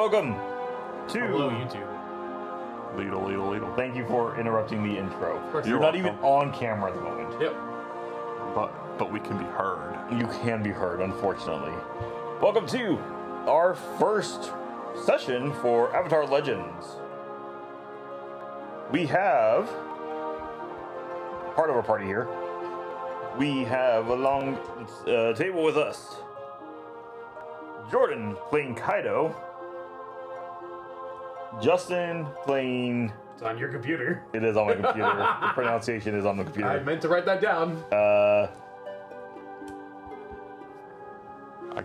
Welcome to... Hello, YouTube. Leadle. Thank you for interrupting the intro. Of course. You're not even on camera at the moment. Yep. But we can be heard. You can be heard, unfortunately. Welcome to our first session for Avatar Legends. We have part of our party here. We have a long table with us. Jordan playing Kaido. Justin playing... It's on your computer. It is on my computer. The pronunciation is on the computer. I meant to write that down. I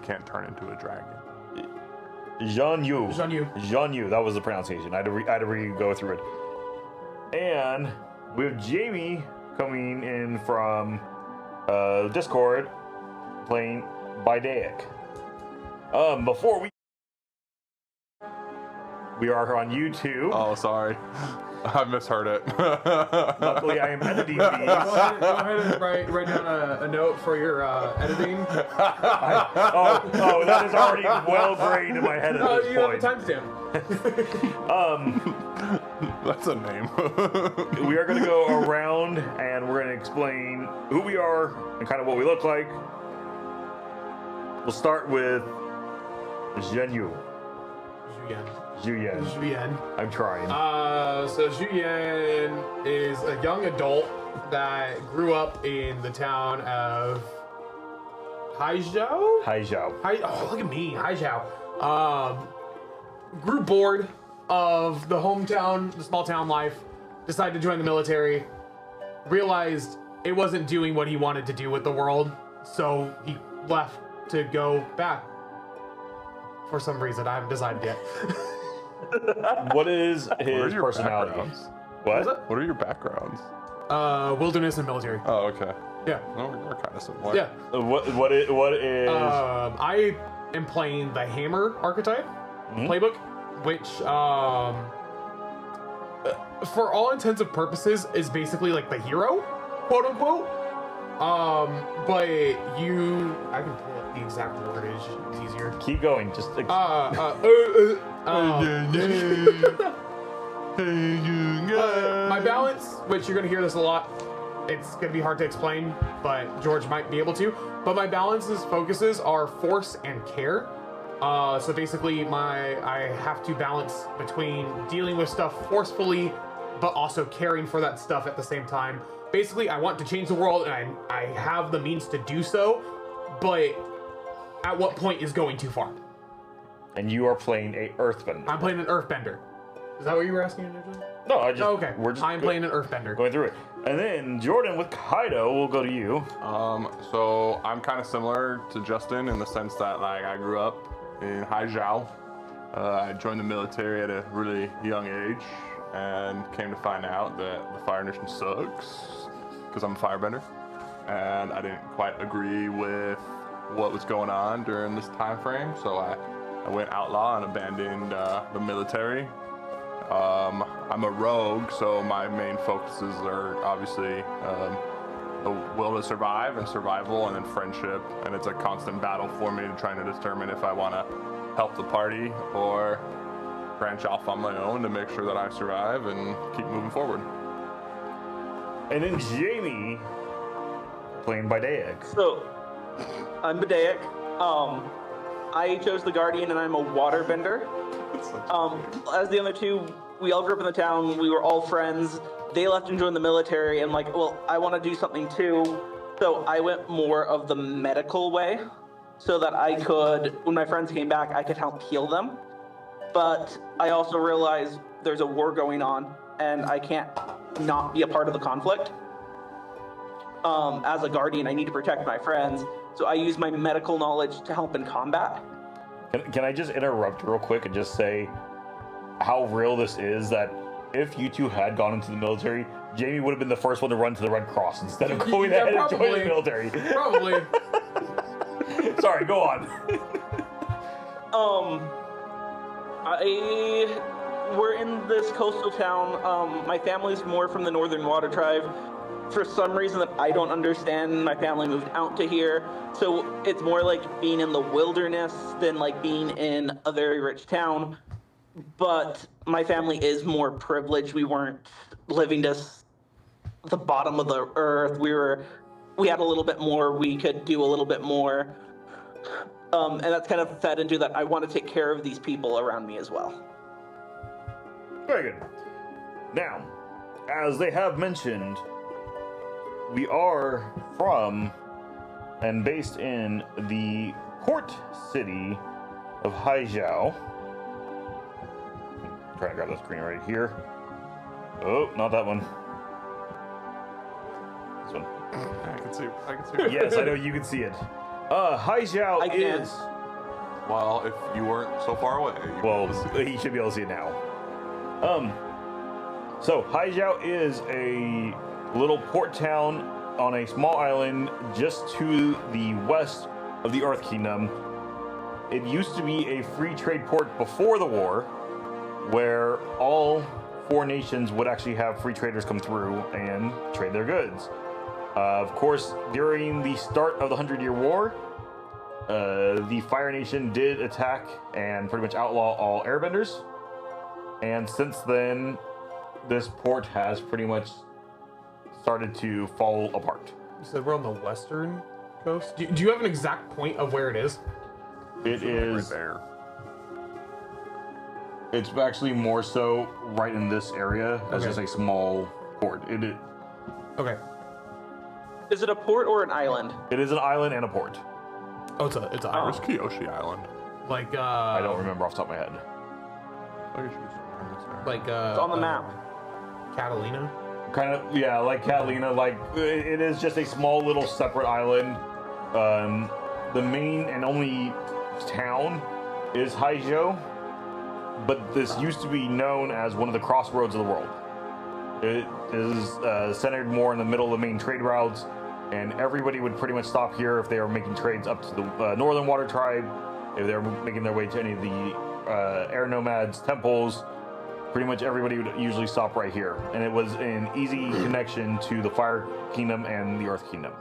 can't turn into a dragon. Jean Yu. Jean Yu. That was the pronunciation. I had to re-go through it. And we have Jamie coming in from Discord playing Bidaic. Before we are on YouTube. Oh, sorry. I misheard it. Luckily, I am editing these. Go ahead and write down a note for your editing. Oh, that is already well graded in my head at this you point. have a timestamp. That's a name. We are going to go around and we're going to explain who we are and kind of what we look like. We'll start with Zhen Yu. Zhuyan. I'm trying. So Zhuyan is a young adult that grew up in the town of Haizhou? Haizhou. Oh, look at me, Haizhou. Grew bored of the hometown, the small town life, decided to join the military, realized it wasn't doing what he wanted to do with the world, so he left to go back. For some reason, I haven't decided yet. What is his your personality? backgrounds? What? What are your backgrounds? Wilderness and military. Oh, okay. Yeah. No, we're kind of similar. Yeah. What is? I am playing the Hammer archetype playbook, which, for all intents and purposes, is basically like the hero, quote unquote. But I can pull up the exact wordage. It's easier. Keep going. Just. My balance, which you're gonna hear this a lot, it's gonna be hard to explain, but George might be able to. But my focuses are force and care. So basically, I have to balance between dealing with stuff forcefully, but also caring for that stuff at the same time. Basically, I want to change the world, and I have the means to do so, but at what point is going too far? And you are playing a Earthbender. I'm playing an Earthbender. Is that what you were asking initially? No, I just. Oh, okay. We're just I'm playing an Earthbender. Going through it, and then Jordan with Kaido will go to you. So I'm kind of similar to Justin in the sense that like I grew up in Haizhou. I joined the military at a really young age and came to find out that the fire mission sucks because I'm a firebender, and I didn't quite agree with what was going on during this time frame, so I went outlaw and abandoned the military. I'm a rogue, so my main focuses are obviously the will to survive and survival, and then friendship, and it's a constant battle for me to trying to determine if I want to help the party or branch off on my own to make sure that I survive and keep moving forward. And then Jamie playing Bidaic. So, I'm Bidaic. I chose the Guardian, and I'm a waterbender. As the other two, we all grew up in the town. We were all friends. They left and joined the military, and I want to do something too. So I went more of the medical way, so that I could, when my friends came back, I could help heal them. But I also realized there's a war going on, and I can't not be a part of the conflict. As a Guardian, I need to protect my friends, so I use my medical knowledge to help in combat. Can I just interrupt real quick and just say how real this is, that if you two had gone into the military, Jamie would have been the first one to run to the Red Cross instead of going ahead and joining the military. Probably. Sorry, go on. We're in this coastal town. My family's more from the Northern Water Tribe. For some reason that I don't understand, my family moved out to here. So it's more like being in the wilderness than like being in a very rich town. but my family is more privileged. We weren't living to the bottom of the earth. We had a little bit more. We could do a little bit more. And that's kind of fed into that. I want to take care of these people around me as well. Very good. Now, as they have mentioned, we are from and based in the port city of Haizhou. I'm trying to grab the screen right here. Oh, not that one. This one. I can see it. Yes, I know you can see it. Haizhou I can. is... Well, if you weren't so far away. Well, he should be able to see it now. So Haizhou is a little port town on a small island just to the west of the Earth Kingdom. It used to be a free trade port before the war, where all 4 nations would actually have free traders come through and trade their goods. Of course, during the start of the 100-Year War, the Fire Nation did attack and pretty much outlaw all airbenders. And since then, this port has pretty much started to fall apart. You said we're on the western coast? Do you have an exact point of where it is? It is... Right there. It's actually more so right in this area as Okay. just a small port. Okay. Is it a port or an island? It is an island and a port. Oh, it's an Where's island. Kyoshi Island? Like, I don't remember off the top of my head. I guess you could say it's there. Like, It's on the map. Catalina? Kind of, yeah, like Catalina. Like, it is just a small little separate island. The main and only town is Haizhou, but this used to be known as one of the crossroads of the world. It is centered more in the middle of the main trade routes, and everybody would pretty much stop here if they were making trades up to the Northern Water Tribe, if they were making their way to any of the air nomads' temples. Pretty much everybody would usually stop right here, and it was an easy connection to the Fire Kingdom and the Earth Kingdom.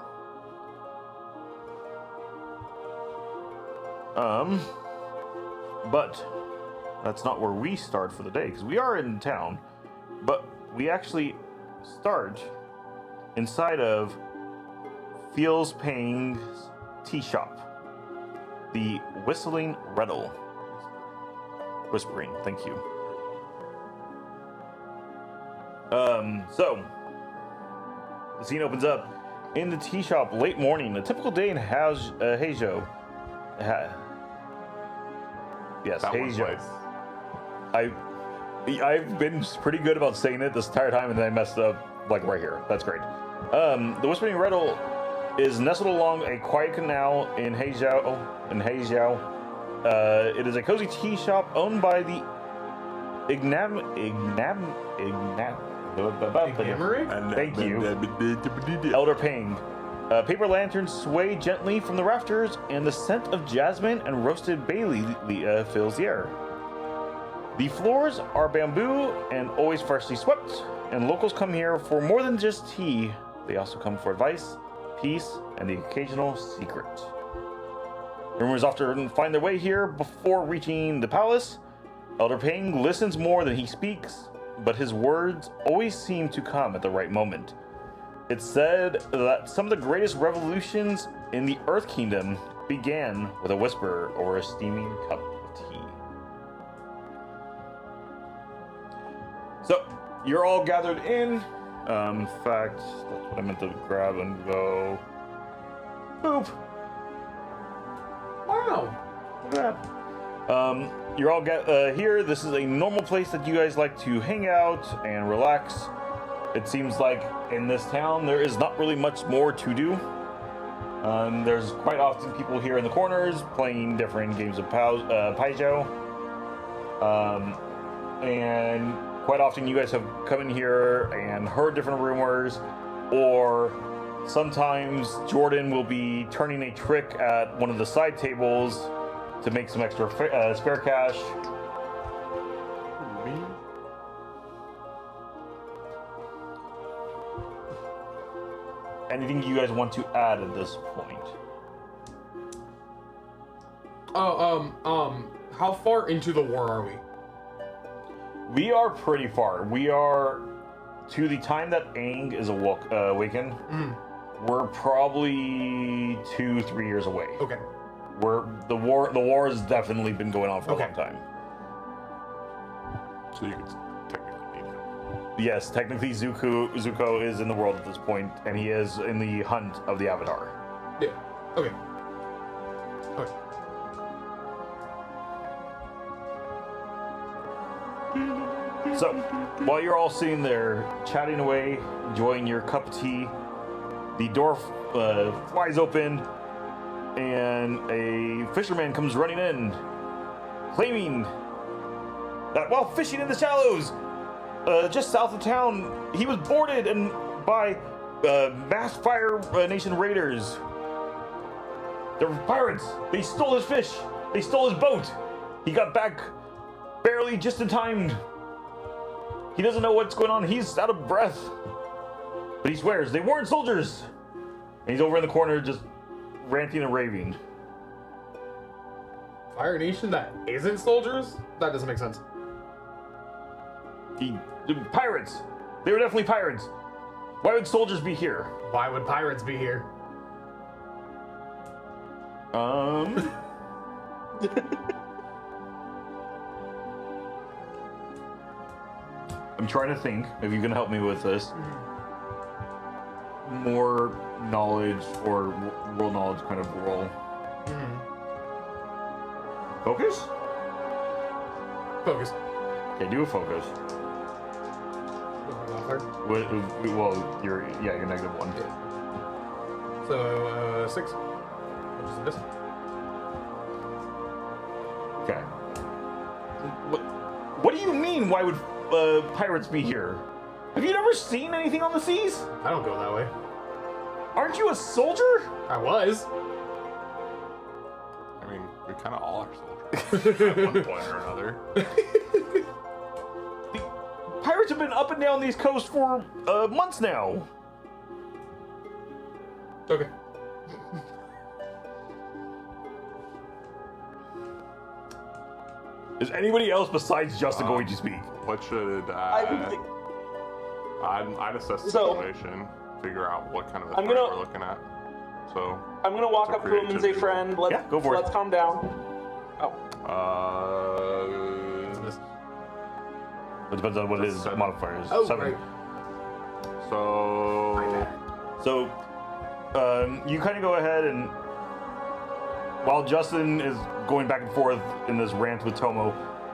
But that's not where we start for the day, because we are in town, but we actually start inside of Feels Pang's tea shop, the Whistling Rattle. Whispering, thank you. So the scene opens up in the tea shop late morning, a typical day in Haizhou. Yes, That one Haizhou. place. I've been pretty good about saying it this entire time, and then I messed up like right here. That's great. The Whispering Rattle is nestled along a quiet canal in Haizhou. It is a cozy tea shop owned by the Thank you. Elder Pang. Paper lanterns sway gently from the rafters, and the scent of jasmine and roasted bay leaf fills the air. The floors are bamboo and always freshly swept, and locals come here for more than just tea. They also come for advice, peace, and the occasional secret. Rumors often find their way here before reaching the palace. Elder Pang listens more than he speaks, but his words always seem to come at the right moment. It's said that some of the greatest revolutions in the Earth Kingdom began with a whisper over a steaming cup of tea. So, you're all gathered in. In fact, that's what I meant to grab and go. Boop. Wow. Look at that. You're all here. This is a normal place that you guys like to hang out and relax. It seems like in this town there is not really much more to do. There's quite often people here in the corners playing different games of Haizhou. And quite often you guys have come in here and heard different rumors, or sometimes Jordan will be turning a trick at one of the side tables to make some extra spare cash. Me? Anything you guys want to add at this point? How far into the war are we? We are pretty far. We are to the time that Aang is awakened. We're probably 2-3 years away. Okay. The war has definitely been going on for a long time. So you could technically meet him. Yes, technically Zuko is in the world at this point, and he is in the hunt of the Avatar. Yeah. Okay. Okay. So, while you're all sitting there chatting away, enjoying your cup of tea, the door flies open, and a fisherman comes running in, claiming that while fishing in the shallows, just south of town, he was boarded and by masked Fire Nation raiders. They're pirates. They stole his fish. They stole his boat. He got back barely just in time. He doesn't know what's going on. He's out of breath. But he swears they weren't soldiers. And he's over in the corner just ranting and raving. Fire Nation that isn't soldiers? That doesn't make sense. The pirates. They were definitely pirates. Why would soldiers be here? Why would pirates be here? I'm trying to think if you can help me with this. More knowledge or world knowledge kind of roll. Focus? Focus. Okay, do a focus. Well, you're -1. So, 6. Which is a miss. Okay. What do you mean? Why would pirates be here? Have you never seen anything on the seas? I don't go that way. Aren't you a soldier? I was. I mean, we kind of all are soldiers at one point or another. Pirates have been up and down these coasts for months now. Okay. Is anybody else besides Justin going to speak? What should I'd assess the So- situation, figure out what kind of a I'm threat gonna- we're looking at. So, I'm gonna walk It's a up to him and say, creativity friend, Yeah, go for it. let's calm down. Oh, It depends on what his Seven. modifier is. Oh, 7. right. so So, you kind of go ahead and while Justin is going back and forth in this rant with Tomo,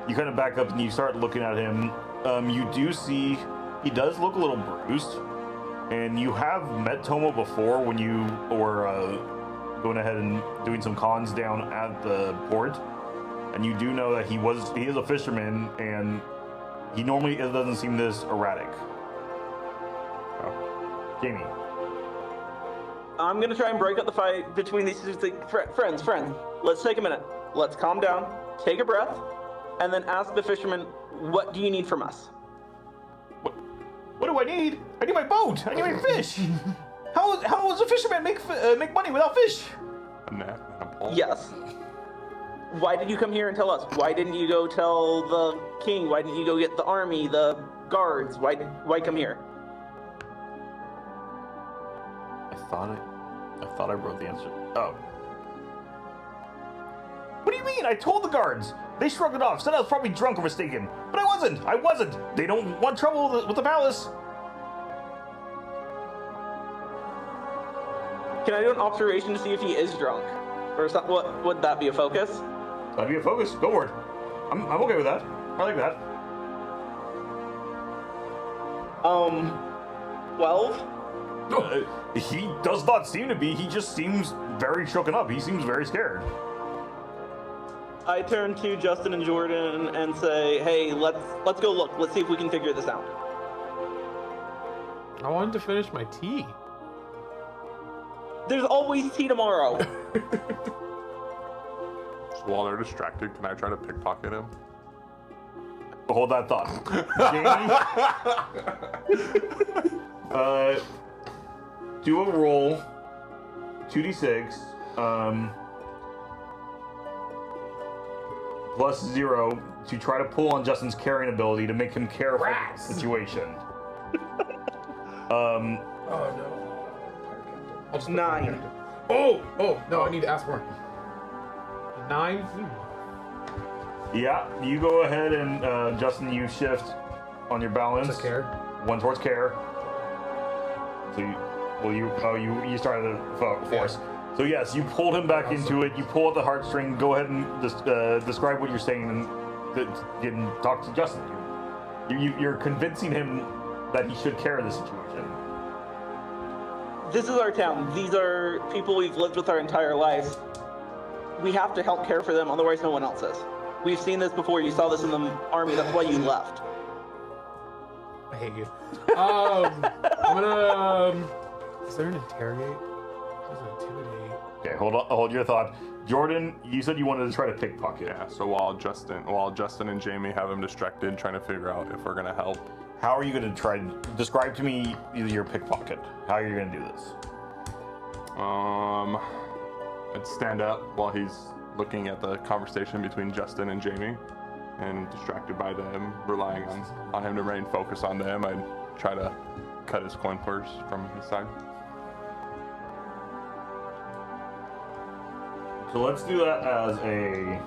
you kind of back up and you start looking at him. You do see he does look a little bruised, and you have met Tomo before when you were going ahead and doing some cons down at the port, and you do know that he is a fisherman, and he normally doesn't seem this erratic. Jamie. I'm gonna try and break up the fight between these two friends. Let's take a minute. Let's calm down, take a breath, and then ask the fisherman, what do you need from us? What do I need? I need my boat. I need my fish. How does a fisherman make money without fish? a net and a pole. Yes. Why did you come here and tell us? Why didn't you go tell the king? Why didn't you go get the army, the guards? Why come here? I thought I wrote the answer. Oh. What do you mean? I told the guards. They shrugged it off, said I was probably drunk or mistaken. But I wasn't. They don't want trouble with the palace. Can I do an observation to see if he is drunk? Or is that, what would that be a focus? That'd be a focus. Go for it. I'm okay with that. I like that. 12? He does not seem to be. He just seems very shooken up. He seems very scared. I turn to Justin and Jordan and say, hey, let's go look. Let's see if we can figure this out. I wanted to finish my tea. There's always tea tomorrow. So while they're distracted, can I try to pickpocket him? Hold that thought. Jamie, do a roll, 2d6. +0 to try to pull on Justin's carrying ability to make him care for the situation. Oh no. I'll just put 9. Oh no, I need to ask more. 9. Yeah, you go ahead and Justin, you shift on your balance. Just care. 1 towards care. So you started a force. Yeah. So yes, you pulled him back into it. You pull at the heartstring. Go ahead and describe what you're saying and talk to Justin. You're convincing him that he should care of the situation. This is our town. These are people we've lived with our entire lives. We have to help care for them, otherwise no one else is. We've seen this before. You saw this in the army. That's why you left. I hate you. I'm gonna. Is there an interrogate? There's an intimidate. Okay, hold your thought. Jordan, you said you wanted to try to pickpocket. Yeah, so while Justin and Jamie have him distracted trying to figure out if we're gonna help. How are you going to try to describe to me your pickpocket? How are you going to do this? I'd stand up while he's looking at the conversation between Justin and Jamie, and distracted by them, relying on him to remain focused on them. I'd try to cut his coin purse from his side. So let's do that as a...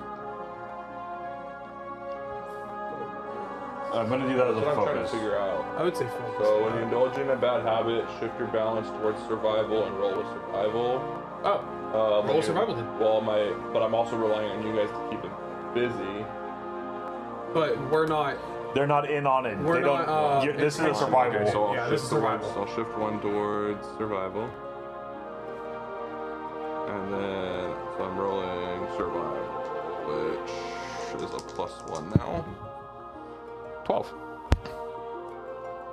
I'm going to do that as a That's what I'm trying to focus. figure out. I would say focus. So when you indulge in a bad habit, shift your balance towards survival and roll with survival. Oh, roll survival then. Well, but I'm also relying on you guys to keep it busy. But we're not. They're not in on it. We're They not, don't. This is a intentional. survival. Okay, so I'll Yeah, shift this is survival. So I'll shift 1 towards survival. And then, so I'm rolling survival, which is a +1 now. 12.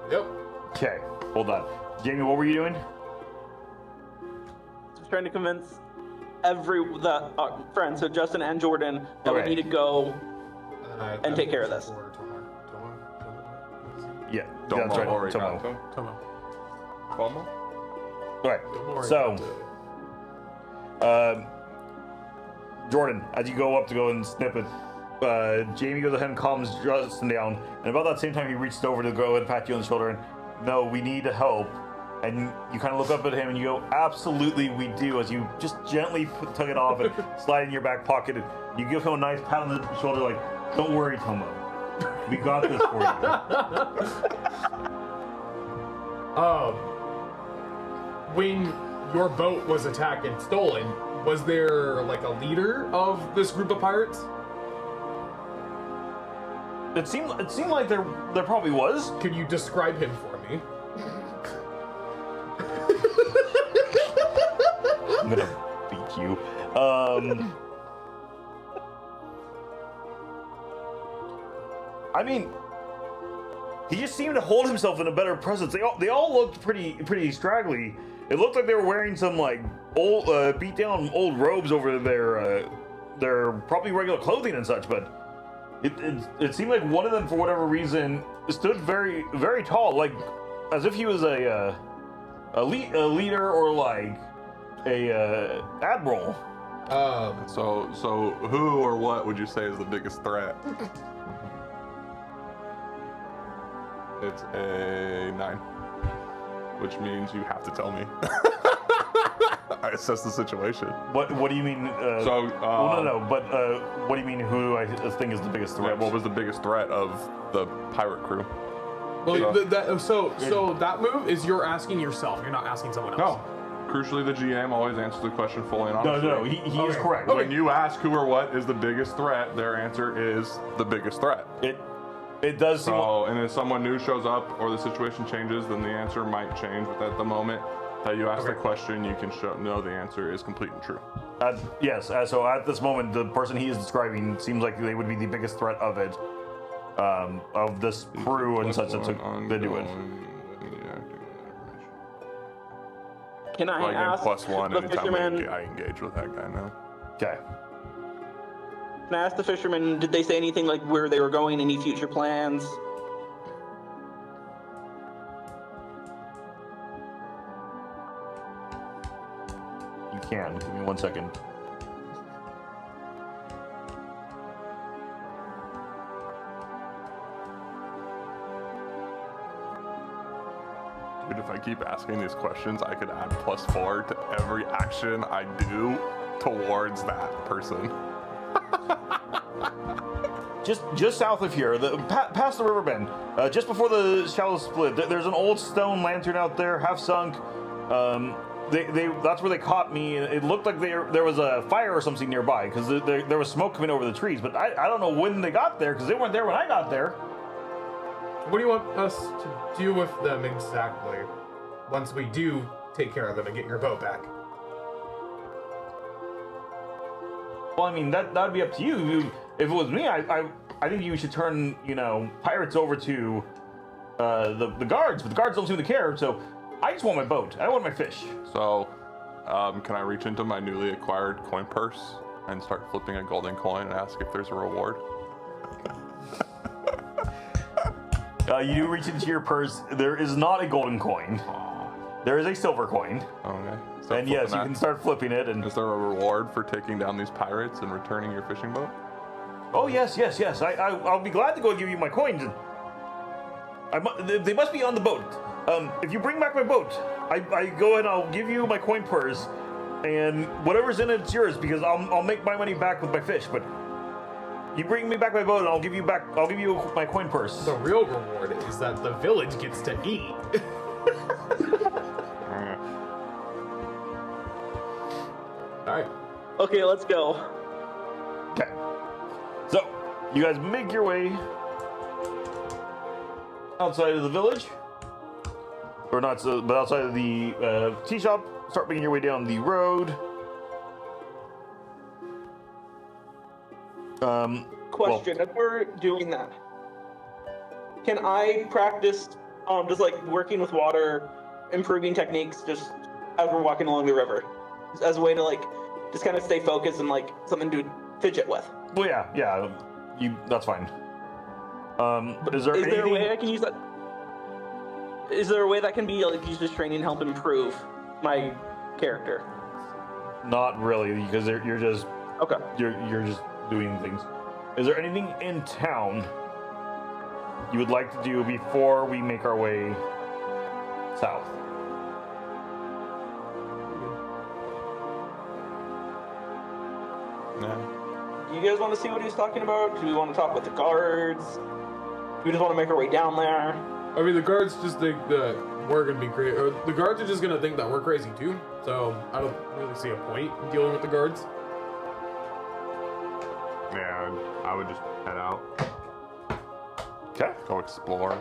Yep. Okay, hold on. Jamie, what were you doing? Just trying to convince friends, so Justin and Jordan, that Okay. we need to go and take care of this. Yeah, Domo that's right. Arigato. Tomo. Domo? Right. Don't So, Jordan, as you go up to go and snip it, Jamie goes ahead and calms Justin down, and about that same time he reaches over to go and pat you on the shoulder and, no, we need help. And you kind of look up at him and you go, absolutely we do, as you just gently tug it off and slide it in your back pocket. And you give him a nice pat on the shoulder like, don't worry, Tomo. We got this for you. When your boat was attacked and stolen, was there like a leader of this group of pirates? It seemed like there probably was. Could you describe him for me? I'm gonna beat you. I mean, he just seemed to hold himself in a better presence. They all looked pretty straggly. It looked like they were wearing some like old beat down old robes over their probably regular clothing and such, but it seemed like one of them, for whatever reason, stood very very tall, like as if he was a leader or like a admiral. So who or what would you say is the biggest threat? It's a 9, which means you have to tell me. I assess the situation. What do you mean? No. But what do you mean? Who I think is the biggest threat? What was the biggest threat of the pirate crew? Well, so that move is you're asking yourself. You're not asking someone else. No. Crucially, the GM always answers the question fully and honestly. No, he is correct. When you ask who or what is the biggest threat, their answer is the biggest threat. It does seem. So, and if someone new shows up or the situation changes, then the answer might change. But at the moment that you ask the question, you can know the answer is complete and true. Yes. So at this moment, the person he is describing seems like they would be the biggest threat of it, of this crew and such that took to do it. Can I Like ask +1 the anytime fisherman? I engage with that guy now. Okay. Can I ask the fishermen? Did they say anything like where they were going? Any future plans? You can. Give me 1 second. Dude, if I keep asking these questions, I could add +4 to every action I do towards that person. Just south of here, past the river bend, just before the shallow split, there's an old stone lantern out there, half sunk. That's where they caught me. And it looked like there was a fire or something nearby because there was smoke coming over the trees. But I don't know when they got there because they weren't there when I got there. What do you want us to do with them exactly? Once we do take care of them and get your boat back. Well, I mean that'd be up to you. If it was me, I think you should turn pirates over to the guards. But the guards don't seem to care. So I just want my boat. I want my fish. So, can I reach into my newly acquired coin purse and start flipping a golden coin and ask if there's a reward? You do reach into your purse. There is not a golden coin. There is a silver coin. Okay. And yes, you can start flipping it. And is there a reward for taking down these pirates and returning your fishing boat? Oh yes. I'll be glad to go give you my coins. They must be on the boat. If you bring back my boat, I go and I'll give you my coin purse, and whatever's in it's yours because I'll make my money back with my fish. But you bring me back my boat, and I'll give you my coin purse. The real reward is that the village gets to eat. All right. Okay, let's go. Okay. So you guys make your way outside of the village. Or not, but outside of the tea shop, start making your way down the road. Question: if we're doing that, can I practice just like working with water, improving techniques, just as we're walking along the river, as a way to like just kind of stay focused and like something to fidget with? Well, yeah, that's fine. But is there a way I can use that? Is there a way that can be like use this training to help improve my character? Not really, because you're just Okay. You're just doing things. Is there anything in town you would like to do before we make our way south? No. Do you guys want to see what he's talking about? Do we want to talk with the guards? Do we just want to make our way down there? I mean, the guards just think that we're gonna be crazy. Or the guards are just gonna think that we're crazy too. So I don't really see a point in dealing with the guards. Yeah, I would just head out. Okay. Go explore.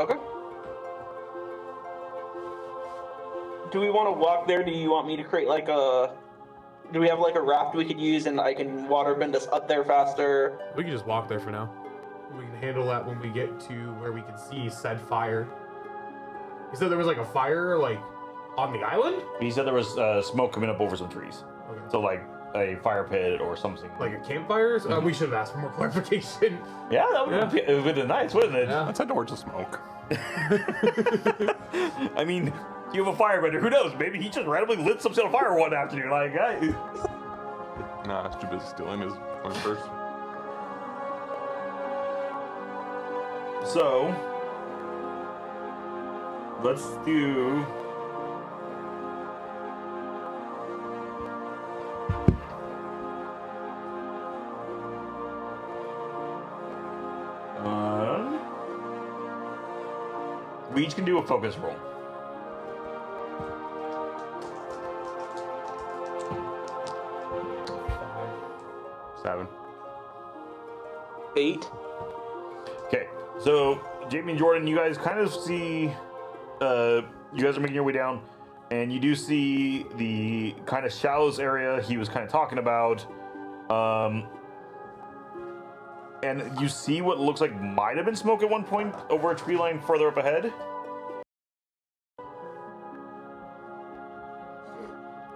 Okay. Do we want to walk there? Do you want me to create like a... Do we have like a raft we could use and I can waterbend us up there faster? We can just walk there for now. We can handle that when we get to where we can see said fire. You said there was like a fire like on the island? He said there was smoke coming up over some trees. Okay. So like a fire pit or something. Like a campfire? We should have asked for more clarification. Yeah, that would have been nice, wouldn't it? Yeah. Let's head towards the smoke. I mean, you have a firebender. Who knows? Maybe he just randomly lit some sort of fire one afternoon. Like, Nah, it's too busy stealing his coin purse. So, let's do... we each can do a focus roll. Seven. 8. Okay, so Jamie and Jordan, you guys kind of see, you guys are making your way down, and you do see the kind of shallows area he was kind of talking about, and you see what looks like might have been smoke at one point over a tree line further up ahead.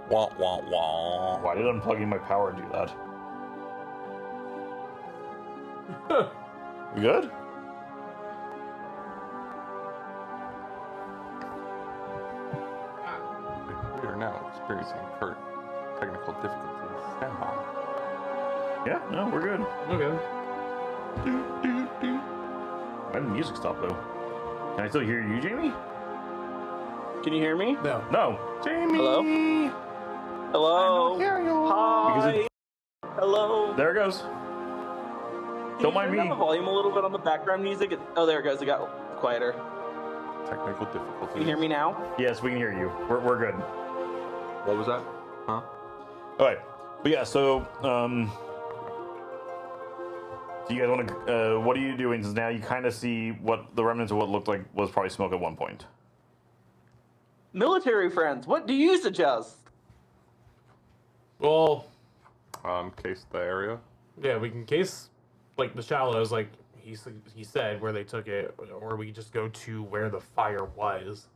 Wah, wah, wah. Why did unplugging my power do that? You good? We are now experiencing current technical difficulties. Stand by. Yeah, no, we're good. Okay. Why did the music stop though? Can I still hear you, Jamie? Can you hear me? No. No. Jamie. Hello? Hello? Hi. Because Hello? there it goes. Can Don't you mind turn down me. the volume a little bit on the background music? Oh, there it goes. It got quieter. Technical difficulty. Can you hear me now? Yes, we can hear you. We're good. What was that? Huh? All right. But yeah, so do you guys want to? What are you doing? Since now you kind of see what the remnants of what looked like was probably smoke at one point. Military friends, what do you suggest? Well, Case the area. yeah, we can case like the shallows, like he said, where they took it, or we just go to where the fire was.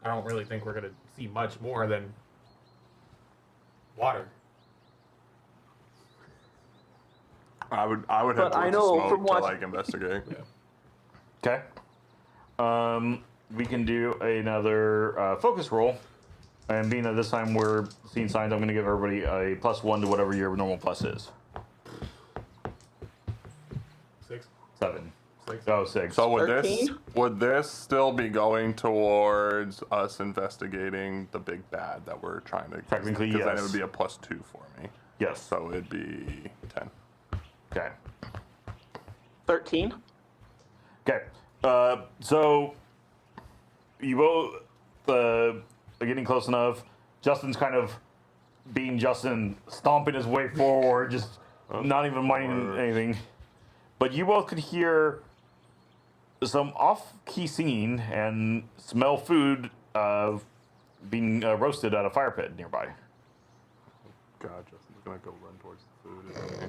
I don't really think we're gonna see much more than water. I would But head I towards the know smoke from to what- like investigate. Okay. We can do another focus roll, and being that this time we're seeing signs, I'm going to give everybody a +1 to whatever your normal plus is. 6. 7. 6. Oh, 6. So13? would this still be going towards us investigating the big bad that we're trying to? Technically, because then it yes. would be a +2 for me. Yes. So it'd be 10. Okay. 13? Okay. So you both are getting close enough. Justin's kind of being Justin, stomping his way forward, just not even minding anything. But you both could hear some off-key singing and smell food being roasted at a fire pit nearby. God, Justin's gonna go run towards the food. Isn't he?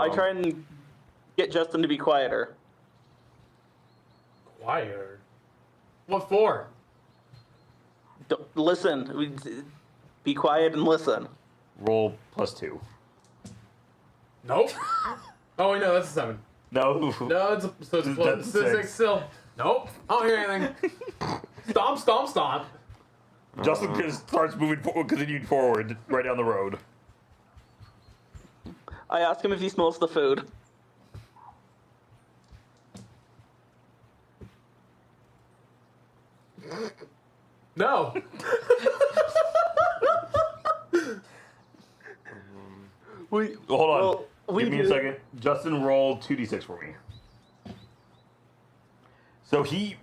I try and get Justin to be quieter. Quieter. What for? Listen. Be quiet and listen. Roll +2. Nope. Oh wait, no, that's a 7. No. No, it's a, so it's a That's it's a 6 6. still. Nope. I don't hear anything. Stomp, stomp, stomp. Justin just starts continuing forward right down the road. I ask him if he smells the food. No. Hold on. Well, we Give me a do- second. Justin, roll 2d6 for me. So he's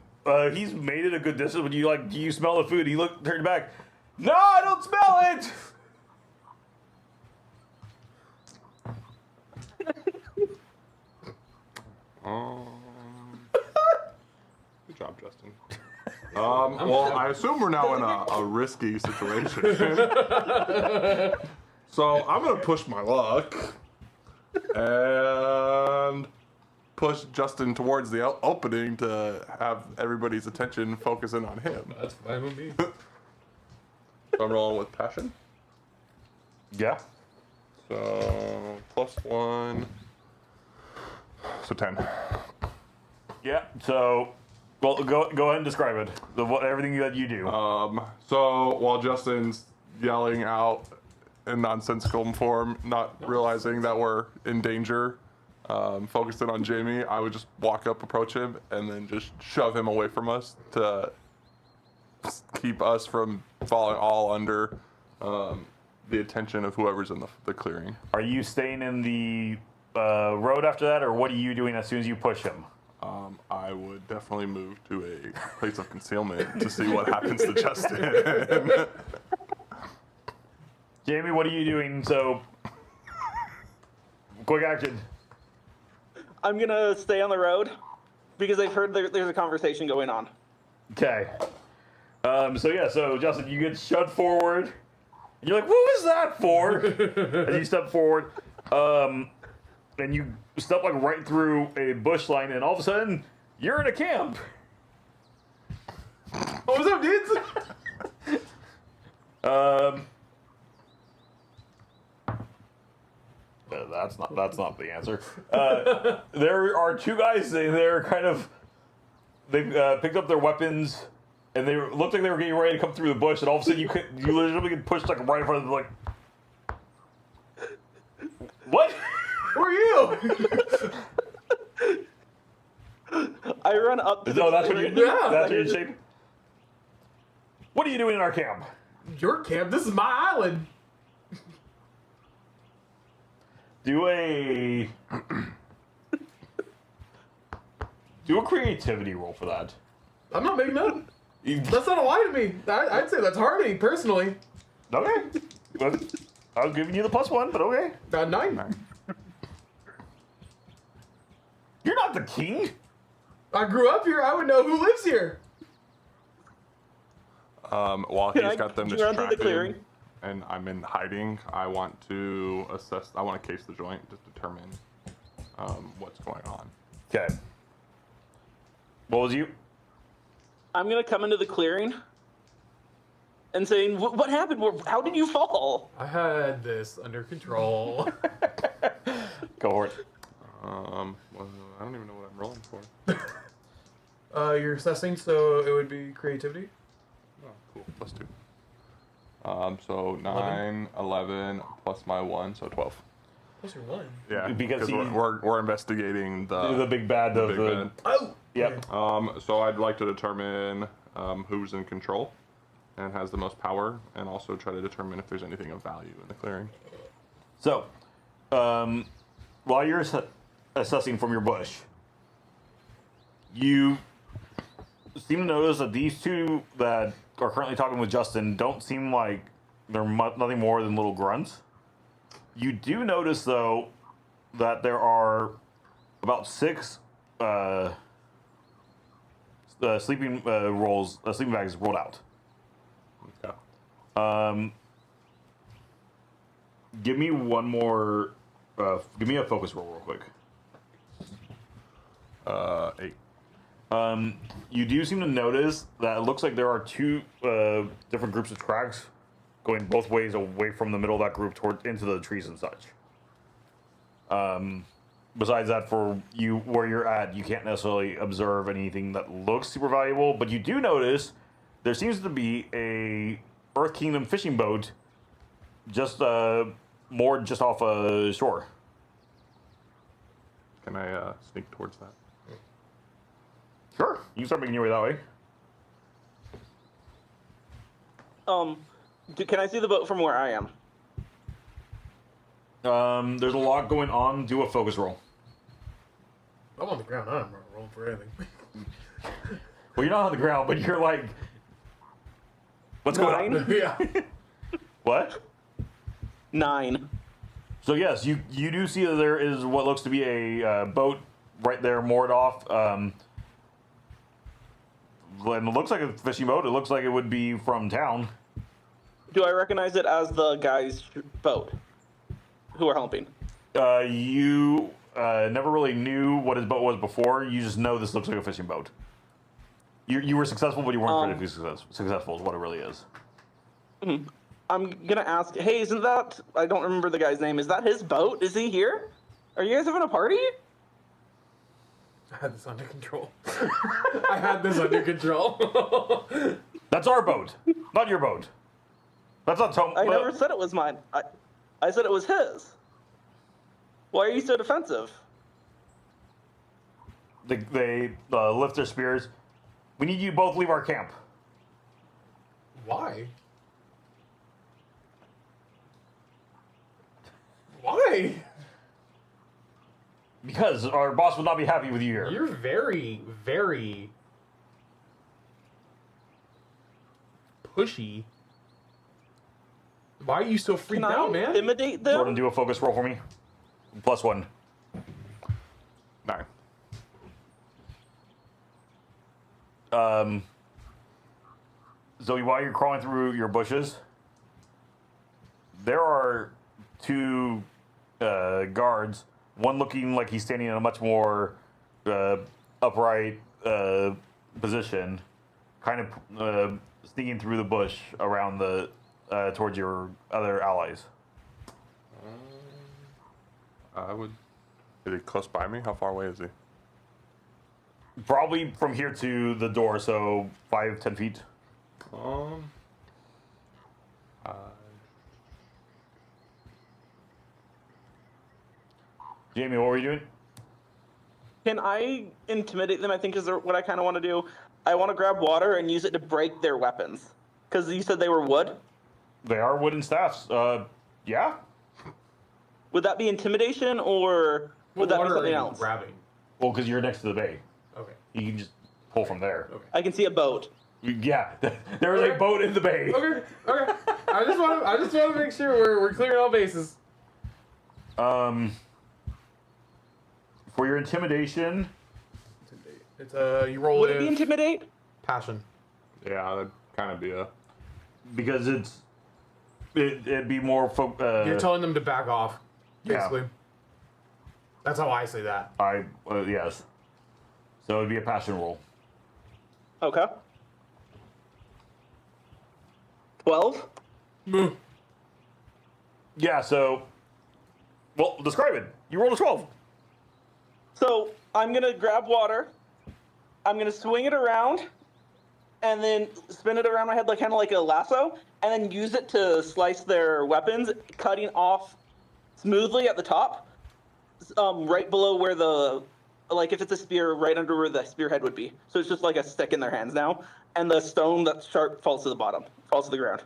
made it a good distance. When you do you smell the food? He turned back. No, I don't smell it. Good job, Justin. Well, I assume we're now in a risky situation. So I'm gonna push my luck and push Justin towards the opening to have everybody's attention focusing on him. That's fine with me. So I'm rolling with passion. Yeah. So +1. So 10. Yeah. So, well, go ahead and describe it. Everything that you do. So while Justin's yelling out in nonsensical form, not realizing that we're in danger, focusing on Jamie, I would just walk up, approach him, and then just shove him away from us to keep us from falling all under the attention of whoever's in the clearing. Are you staying in the road after that, or what are you doing as soon as you push him? I would definitely move to a place of concealment to see what happens to Justin. Jamie, what are you doing? So, quick action. I'm gonna stay on the road because I've heard there's a conversation going on. Okay. So Justin, you get shoved forward. And you're like, what was that for? As you step forward, and you step right through a bush line, and all of a sudden, you're in a camp. What was up, dudes? That's not the answer. There are two guys. They're kind of they've picked up their weapons, and they looked like they were getting ready to come through the bush, and all of a sudden you literally get pushed right in front of them, like, what? Who are you? I run up to the No, that's what you. Yeah. That's what you're saying. What are you doing in our camp? Your camp? This is my island. Do a creativity roll for that. I'm not making that. That's not a lie to me. I'd say that's hardy, personally. Okay. Well, I was giving you the +1, but okay. 9. You're not the king. I grew up here. I would know who lives here. While Can he's I- got them can you run through the clearing? distracted and I'm in hiding, I want to assess. I want to case the joint to determine what's going on. Okay. What was you? I'm gonna come into the clearing and saying, "What happened? How did you fall?" I had this under control. Go for it. Well, I don't even know what I'm rolling for. You're assessing, so it would be creativity. Oh, cool. +2. So 9, 11 plus my 1, so 12. Plus your 1. Yeah, Because we're investigating The big bad of big the. bad. Oh! Yep. So I'd like to determine who's in control and has the most power, and also try to determine if there's anything of value in the clearing. So, while you're assessing from your bush, you seem to notice that these two that are currently talking with Justin don't seem like they're nothing more than little grunts. You do notice, though, that there are about 6 sleeping sleeping bags rolled out. Okay. Give me one more. Give me a focus roll real quick. 8. You do seem to notice that it looks like there are 2 different groups of tracks going both ways away from the middle of that group toward into the trees and such. Besides that, for you where you're at, you can't necessarily observe anything that looks super valuable, but you do notice there seems to be a Earth Kingdom fishing boat just moored just off a shore. Can I sneak towards that? Sure, you can start making your way that way. Can I see the boat from where I am? There's a lot going on. Do a focus roll. I'm on the ground. I'm not rolling for anything. Well, you're not on the ground, but you're like, what's going on? Yeah. What? 9. So yes, you do see that there is what looks to be a boat right there moored off. And it looks like a fishing boat. It looks like it would be from town. Do I recognize it as the guy's boat who are helping? You never really knew what his boat was before. You just know this looks like a fishing boat. You were successful, but you weren't critically successful is what it really is. I'm gonna ask, hey, isn't that, I don't remember the guy's name, is that his boat? Is he here? Are you guys having a party? I had this under control. I had this under control. That's our boat, not your boat. That's not Tom. I never said it was mine. I said it was his. Why are you so defensive? They lift their spears. We need you both to leave our camp. Why? Why? Because our boss would not be happy with you here. You're very, very pushy. Why are you so freaked Can I out, man? intimidate Jordan, them? do a focus roll for me. +1. 9. Zoe, while you're crawling through your bushes, there are 2 guards. One looking like he's standing in a much more upright position, kind of sneaking through the bush around the towards your other allies. Is he close by me? How far away is he? Probably from here to the door, so 5-10 feet. Jamie, what were you doing? Can I intimidate them? I think is what I kind of want to do. I want to grab water and use it to break their weapons. Because you said they were wood. They are wooden staffs. Yeah. Would that be intimidation or would that be something else? Grabbing. Well, because you're next to the bay. Okay. You can just pull from there. Okay. I can see a boat. Yeah, there is a boat in the bay. Okay. I just want to make sure we're clearing all bases. For your intimidation, It's you roll Would with it be intimidate? passion. Yeah, that'd kind of be a. because it'd be more. You're telling them to back off, yeah. basically. That's how I say that. Yes. So it'd be a passion roll. Okay. 12? Yeah. So, well, describe it. You rolled a 12. So I'm going to grab water. I'm going to swing it around and then spin it around my head kind of like a lasso and then use it to slice their weapons, cutting off smoothly at the top, right below where if it's a spear, right under where the spearhead would be. So it's just like a stick in their hands now. And the stone that's sharp falls to the bottom, falls to the ground.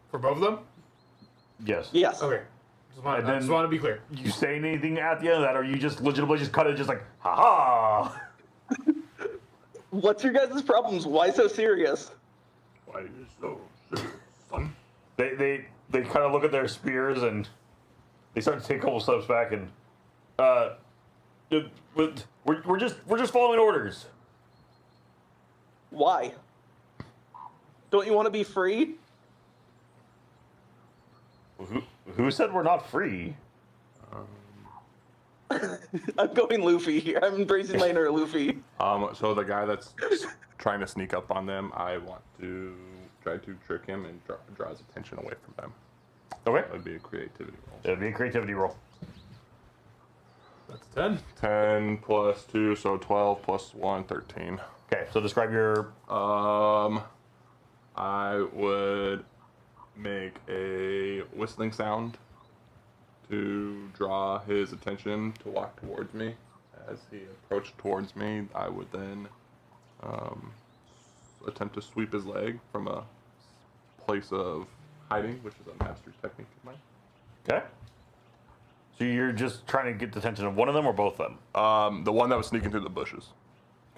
For both of them? Yes. Yes. Okay. I then- just want to be clear. You saying anything at the end of that, or you just legitimately just cut it, just like, ha ha. What's your guys' problems? Why so serious? Why are you so serious, son? They kind of look at their spears and they start to take a couple steps back and we're just following orders. Why? Don't you want to be free? Who said we're not free? I'm going Luffy here. I'm embracing my inner Luffy. So the guy that's trying to sneak up on them, I want to try to trick him and draw his attention away from them. Okay. That would be a creativity roll. It'd be a creativity roll. That's 10. 10 plus 2, so 12 plus 1, 13. Okay, so describe your. I would make a whistling sound to draw his attention to walk towards me. As he approached towards me, I would then attempt to sweep his leg from a place of hiding, which is a master's technique of mine. Okay. So you're just trying to get the attention of one of them or both of them? The one that was sneaking through the bushes.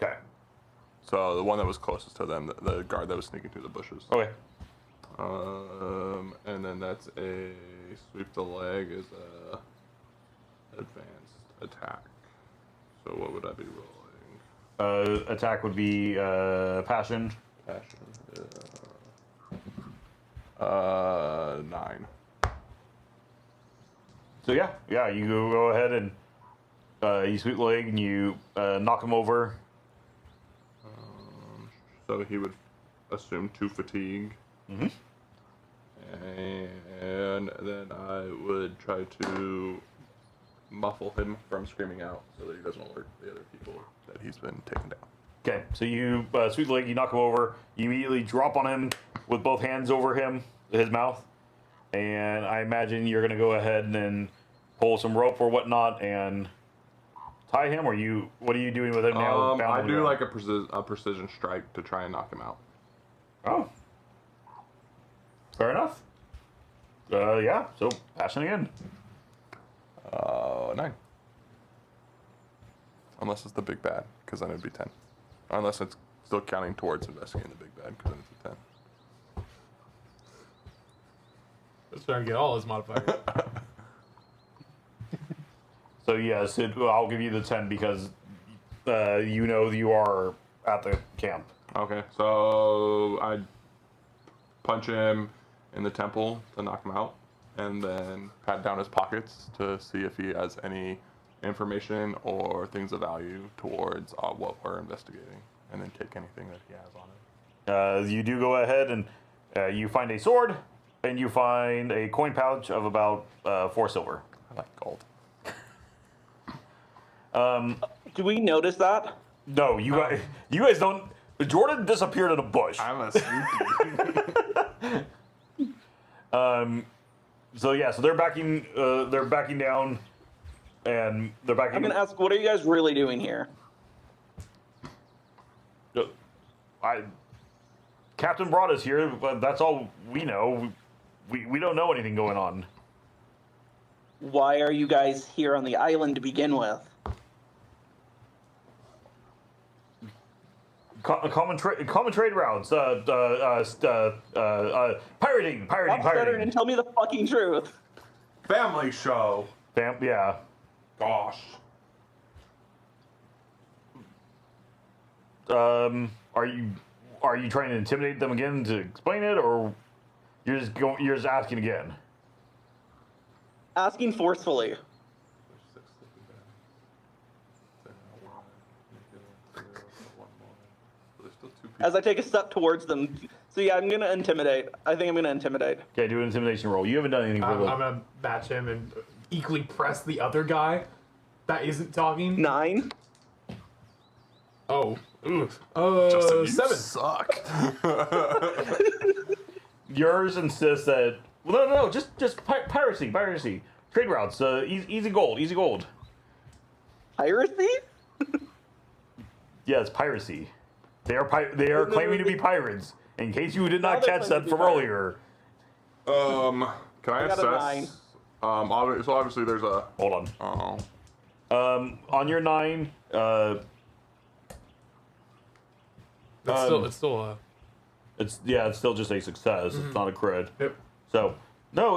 Okay. So the one that was closest to them, the guard that was sneaking through the bushes. Okay. And then that's a sweep the leg is a advanced attack. So what would I be rolling? Attack would be passion. Passion. 9. So yeah, you go ahead and you sweep the leg and you knock him over. So he would assume 2 fatigue. Mm-hmm. And then I would try to muffle him from screaming out so that he doesn't alert the other people that he's been taken down. Okay, so you sweep the leg, you knock him over, you immediately drop on him with both hands over his mouth, and I imagine you're gonna go ahead and then pull some rope or whatnot and tie him, or what are you doing with him now? I do like a precision strike to try and knock him out. Oh. Fair enough. Yeah, so passion again. 9. Unless it's the big bad, because then it'd be 10. Unless it's still counting towards investigating the big bad, because then it's a 10. Let's try and get all his modifiers. So yes, I'll give you the 10 because you are at the camp. Okay, so I punch him in the temple to knock him out, and then pat down his pockets to see if he has any information or things of value towards what we're investigating, and then take anything that he has on it. You do go ahead and you find a sword, and you find a coin pouch of about 4 silver. I like gold. Do we notice that? No, you guys don't. Jordan disappeared in a bush. I'm a sneaky. So yeah, so they're backing down. and they're back. I'm gonna ask, what are you guys really doing here? Captain brought us here, but that's all we know. We don't know anything going on. Why are you guys here on the island to begin with? Common trade routes. Pirating. Stop stuttering and tell me the fucking truth. Family show. Yeah. Gosh. Are you trying to intimidate them again to explain it, or you're just asking again? Asking forcefully. As I take a step towards them. So yeah, I'm gonna intimidate. I think I'm gonna intimidate. Okay, do an intimidation roll. You haven't done anything for I'm gonna match him and equally press the other guy that isn't talking. 9. Oh. Ooh. Justin, you 7. suck. Yours insists that no, just piracy, trade routes, easy gold. Piracy? Yeah, it's piracy. They are claiming to be pirates. In case you did not they're catch claiming that to be from pirates. earlier. Can I got a 9. assess? So obviously there's a. Hold on. Oh. On your 9, It's still it's still just a success. It's not a crit. Yep. So no,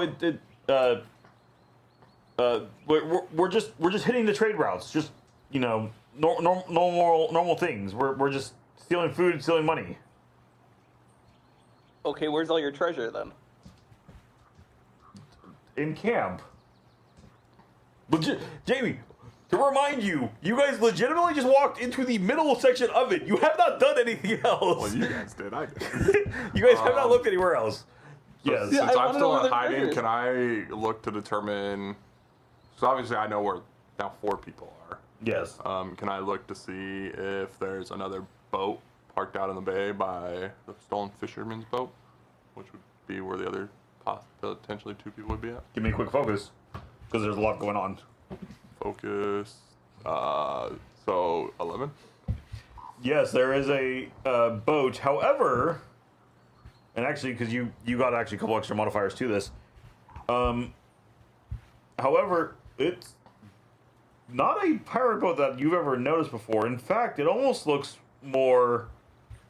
we're just hitting the trade routes. Just normal things. We're just stealing food, stealing money. Okay, where's all your treasure then? In camp. Jamie, to remind you, you guys legitimately just walked into the middle section of it. You have not done anything else. Well, you guys did. I did. You guys have not looked anywhere else. Yes. Since I I'm wanna know still where in the hiding, treasure is. can I look to determine? So obviously I know where now 4 people are. Yes. Can I look to see if there's another boat parked out in the bay by the stolen fisherman's boat, which would be where the other potentially 2 people would be at? Give me a quick focus, because there's a lot going on. Focus. So 11. Yes, there is a boat. However, and actually, because you got actually a couple extra modifiers to this. However, it's not a pirate boat that you've ever noticed before. In fact, it almost looks more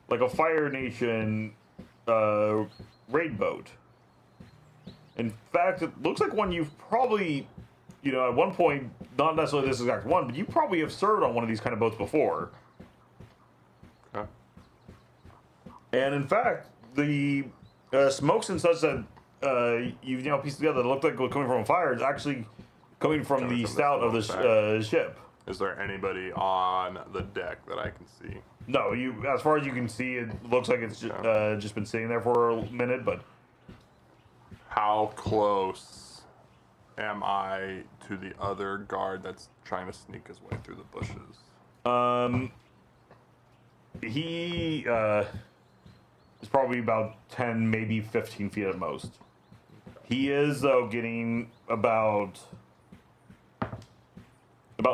like a Fire Nation raid boat. In fact, it looks like one you've probably, at one point, not necessarily this exact one, but you probably have served on one of these kind of boats before. Okay. And in fact, the smokes and such that you've pieced together that looked like were coming from a fire is actually coming from the stout of the ship. Is there anybody on the deck that I can see? No, as far as you can see, it looks like it's just been sitting there for a minute. But How close am I to the other guard that's trying to sneak his way through the bushes? he is probably about 10, maybe 15 feet at most. He is, though, getting about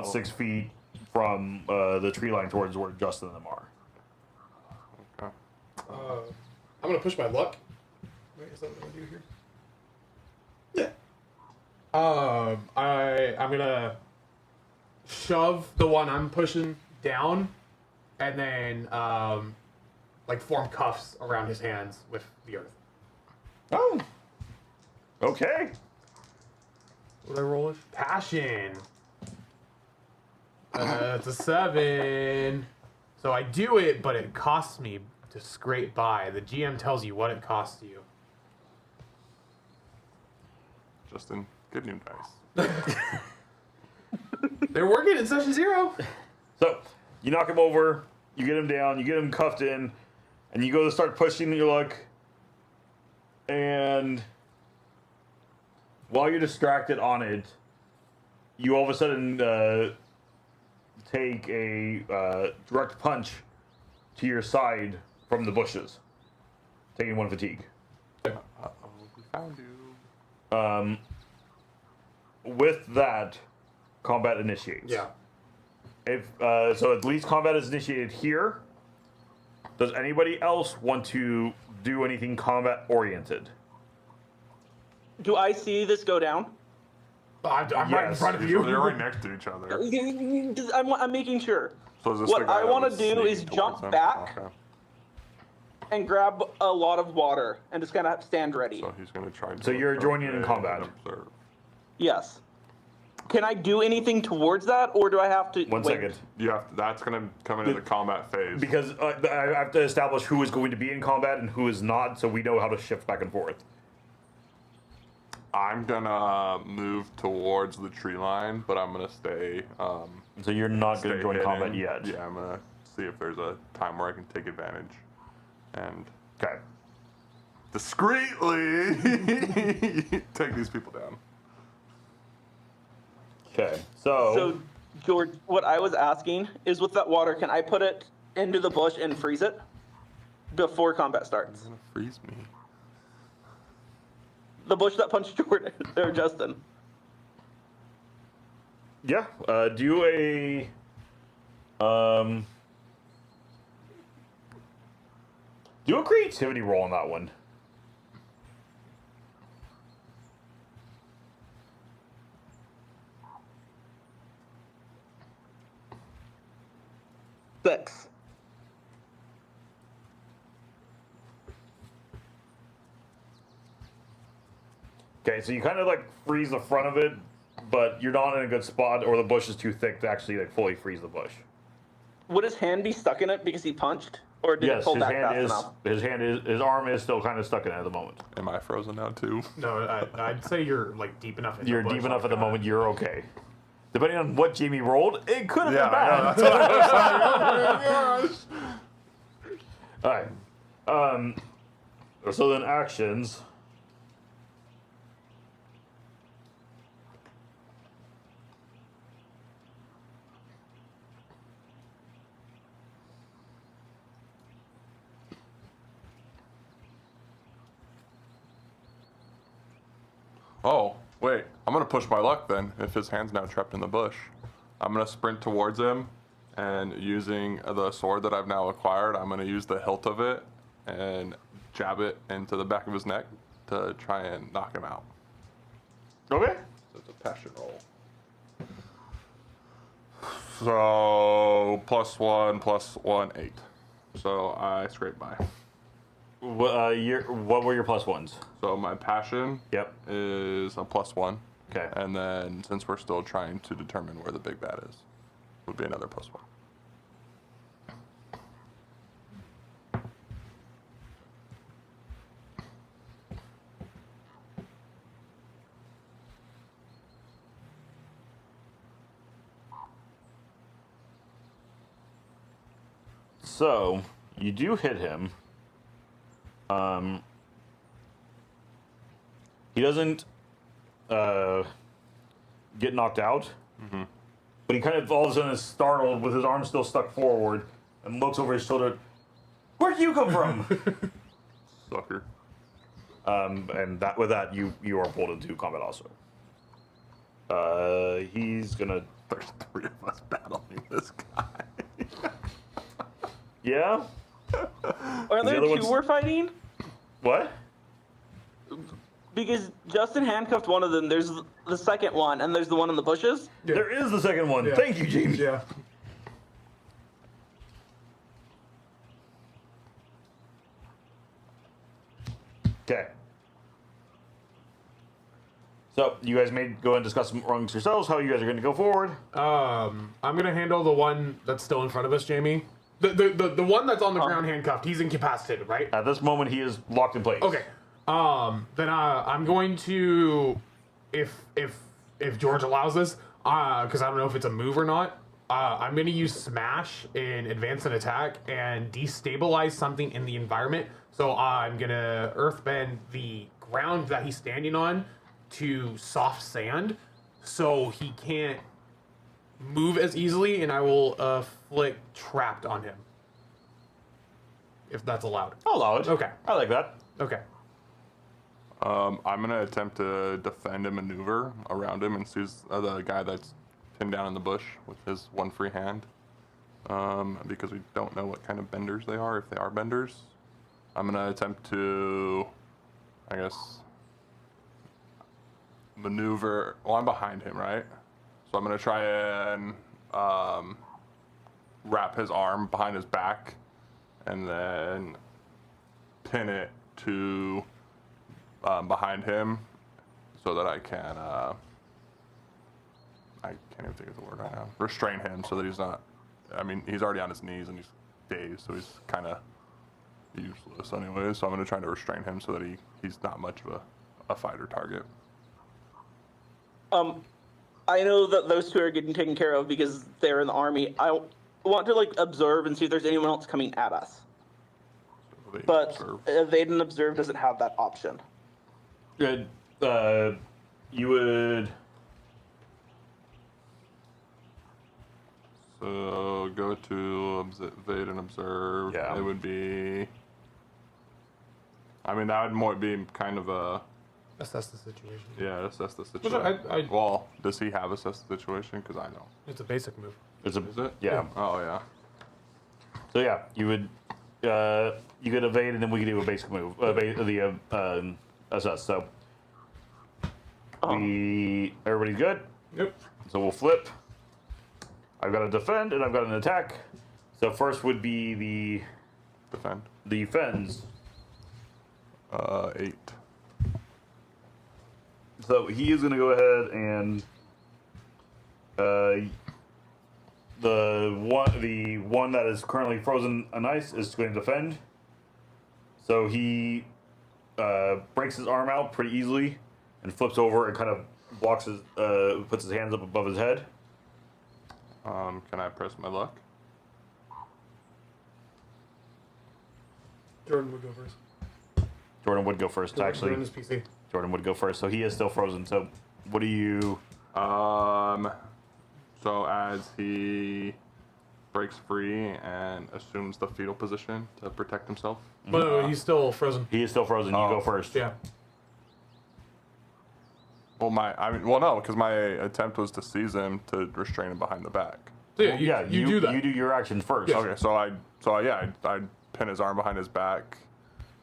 6 feet from the tree line towards where Justin and them are. Okay. I'm gonna push my luck. Wait, is that what I do here? Yeah. I'm gonna shove the one I'm pushing down, and then form cuffs around his hands with the earth. Oh. Okay. What did I roll with? Passion. It's a 7. So I do it, but it costs me to scrape by. The GM tells you what it costs you. Justin, good new dice. They're working in session 0. So, you knock him over, you get him down, you get him cuffed in, and you go to start pushing your luck. And while you're distracted on it, you all of a sudden take a direct punch to your side from the bushes, taking 1 fatigue. Uh-oh, we found you. With that, combat initiates. Yeah. If so, at least combat is initiated here. Does anybody else want to do anything combat oriented? Do I see this go down? I'm right in Yes. front of you. They're right next to each other. I'm making sure. So is this What the guy I that wanna was do sneaking is towards jump him? back. Okay. And grab a lot of water and just kind of stand ready. So he's gonna try. So you're joining in and combat. observe. Yes. Can I do anything towards that, or do I have to? One wait? second. You have. That's gonna come into the combat phase. Because I have to establish who is going to be in combat and who is not, so we know how to shift back and forth. I'm gonna move towards the tree line, but I'm gonna stay. So you're not going Stay to join hidden. combat yet. Yeah, I'm gonna see if there's a time where I can take advantage, and Okay. discreetly take these people down. Okay. So So, George, what I was asking is, with that water, can I put it into the bush and freeze it before combat starts? It's gonna freeze me. The bush that punched Jordan or Justin. yeah, do a do a creativity roll on that one. Six. Okay, so you kind of like freeze the front of it, but you're not in a good spot, or the bush is too thick to actually like fully freeze the bush. Would his hand be stuck in it because he punched, or did it Yes, pull his back hand fast is enough? his arm is still kind of stuck in it at the moment. Am I frozen now too? No, I'd say you're like deep enough. In You're the bush, deep enough like, at the moment. You're okay. Depending on what Jamie rolled, it could have been I bad. know, that's what I was like. Oh my gosh. All right. So then actions. Oh, wait. I'm gonna push my luck then. If his hand's now trapped in the bush, I'm gonna sprint towards him, and using the sword that I've now acquired, I'm gonna use the hilt of it and jab it into the back of his neck to try and knock him out. Okay. So it's a passion roll. So +1 + 8. So I scrape by. What were your plus ones? So my passion Yep. is a +1. Okay. And then since we're still trying to determine where the big bad is, would be another +1. So you do hit him. He doesn't get knocked out, but he kind of all of a sudden is startled with his arm still stuck forward and looks over his shoulder. Where'd you come from? Sucker. And that with that you are pulled into combat also. He's gonna. There's 3 of us battling this guy. Yeah. Are there other two one's- we're fighting? What? Because Justin handcuffed one of them. There's the second one, and there's the one in the bushes. Yeah. There is the second one. Yeah. Thank you, Jamie. Yeah. Okay. So you guys may go and discuss amongst yourselves how you guys are going to go forward. I'm gonna handle the one that's still in front of us, Jamie. The one that's on the ground handcuffed. He's incapacitated, right? At this moment, he is locked in place. Okay. Then I'm going to, if George allows this, because I don't know if it's a move or not. I'm going to use Smash in advance and attack and destabilize something in the environment. So I'm going to earthbend the ground that he's standing on to soft sand, so he can't move as easily, and I will flick trapped on him. If that's allowed. I'll allow it. Okay. I like that. Okay. I'm gonna attempt to defend and maneuver around him and see the guy that's pinned down in the bush with his one free hand. Because we don't know what kind of benders they are, if they are benders. I'm gonna attempt to, I guess, maneuver. Well, I'm behind him, right? So I'm gonna try and wrap his arm behind his back, and then pin it to behind him, so that I can. I can't even think of the word right now. Restrain him so that he's not. I mean, he's already on his knees and he's dazed, so he's kind of useless anyway. So I'm going to try to restrain him so that he's not much of a fighter target. I know that those two are getting taken care of because they're in the army. I want to like observe and see if there's anyone else coming at us. So But evade and observe doesn't have that option. Good. You would. So go to evade and observe. Yeah. It would be. I mean, that would more be kind of a. Assess the situation. Yeah, assess the Which situation. Well, does he have assess the situation? Because I don't. It's a basic move. It's a. Is it? Yeah. Oh yeah. So yeah, you would. You could evade, and then we could do a basic move. Assess. So. Everybody's good. Yep. So we'll flip. I've got a defend and I've got an attack. So first would be the Defend. defends. 8. So he is going to go ahead and the one that is currently frozen in ice is going to defend. So he breaks his arm out pretty easily and flips over and kind of blocks his puts his hands up above his head. Can I press my luck? Jordan would go first. Jordan would go first. Actually, Jordan is PC. Jordan would go first. So he is still frozen. So what do you? So as he breaks free and assumes the fetal position to protect himself. But no, he's still frozen. He is still frozen. You go first. Yeah. Well, no, because my attempt was to seize him to restrain him behind the back. So Yeah, you do that. You do your action first. Yeah. Okay, so I pin his arm behind his back,